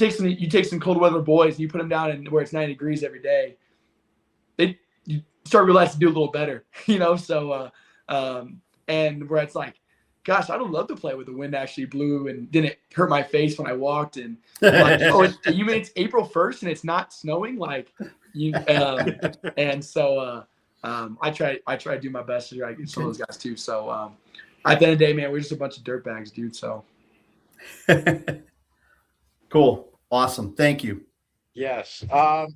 take some cold weather boys and you put them down in where it's 90 degrees every day, you start realizing to do a little better, So and where it's like, gosh, I would love to play with the wind actually blew and didn't hurt my face when I walked. And like, you mean it's April 1st and it's not snowing? Like you, and so I try to do my best to try to get some of those guys too. So at the end of the day, man, we're just a bunch of dirtbags, dude. So cool. Awesome. Thank you. Yes. All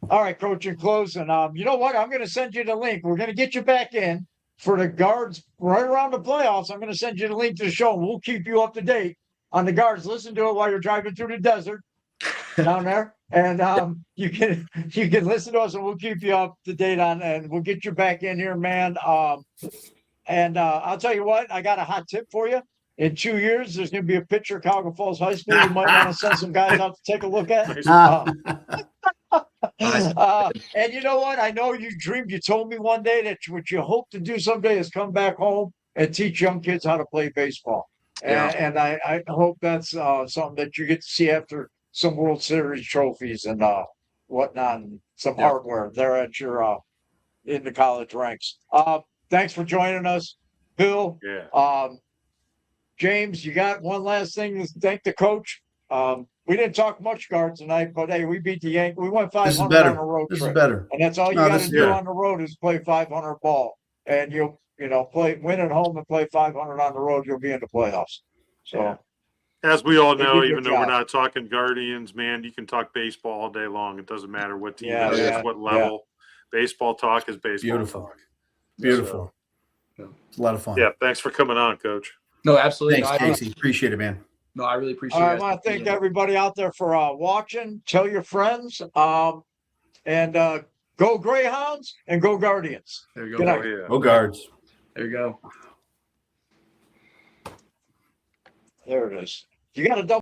right, Coach, in closing, you know what? I'm going to send you the link. We're going to get you back in for the guards right around the playoffs. I'm going to send you the link to the show, and we'll keep you up to date on the guards. Listen to it while you're driving through the desert down there, and you can listen to us, and we'll keep you up to date on, and we'll get you back in here, man. And I'll tell you what, I got a hot tip for you. In 2 years, there's going to be a picture of Cuy Falls High School. You might want to send some guys out to take a look at. And you know what? I know you dreamed. You told me one day that what you hope to do someday is come back home and teach young kids how to play baseball. And I hope that's something that you get to see after some World Series trophies and whatnot, and some hardware there at your in the college ranks. Thanks for joining us, Bill. Yeah. James, you got one last thing to thank the coach. We didn't talk much guard tonight, but hey, we beat the Yankees. We went 500 on a road trip. This is better. And that's all you got to do on the road is play 500 ball. And you'll, win at home and play 500 on the road, you'll be in the playoffs. So, as we all know, even though we're not talking Guardians, man, you can talk baseball all day long. It doesn't matter what team it is, what level. Baseball talk is baseball talk. Beautiful. So, it's a lot of fun. Yeah, thanks for coming on, Coach. No, absolutely. Thanks, Casey. Appreciate it, man. No, I really appreciate it. I want to thank everybody out there for watching. Tell your friends. And go Greyhounds and go Guardians. There you go. Good night. Yeah. Go Guards. There you go. There it is. You got to double.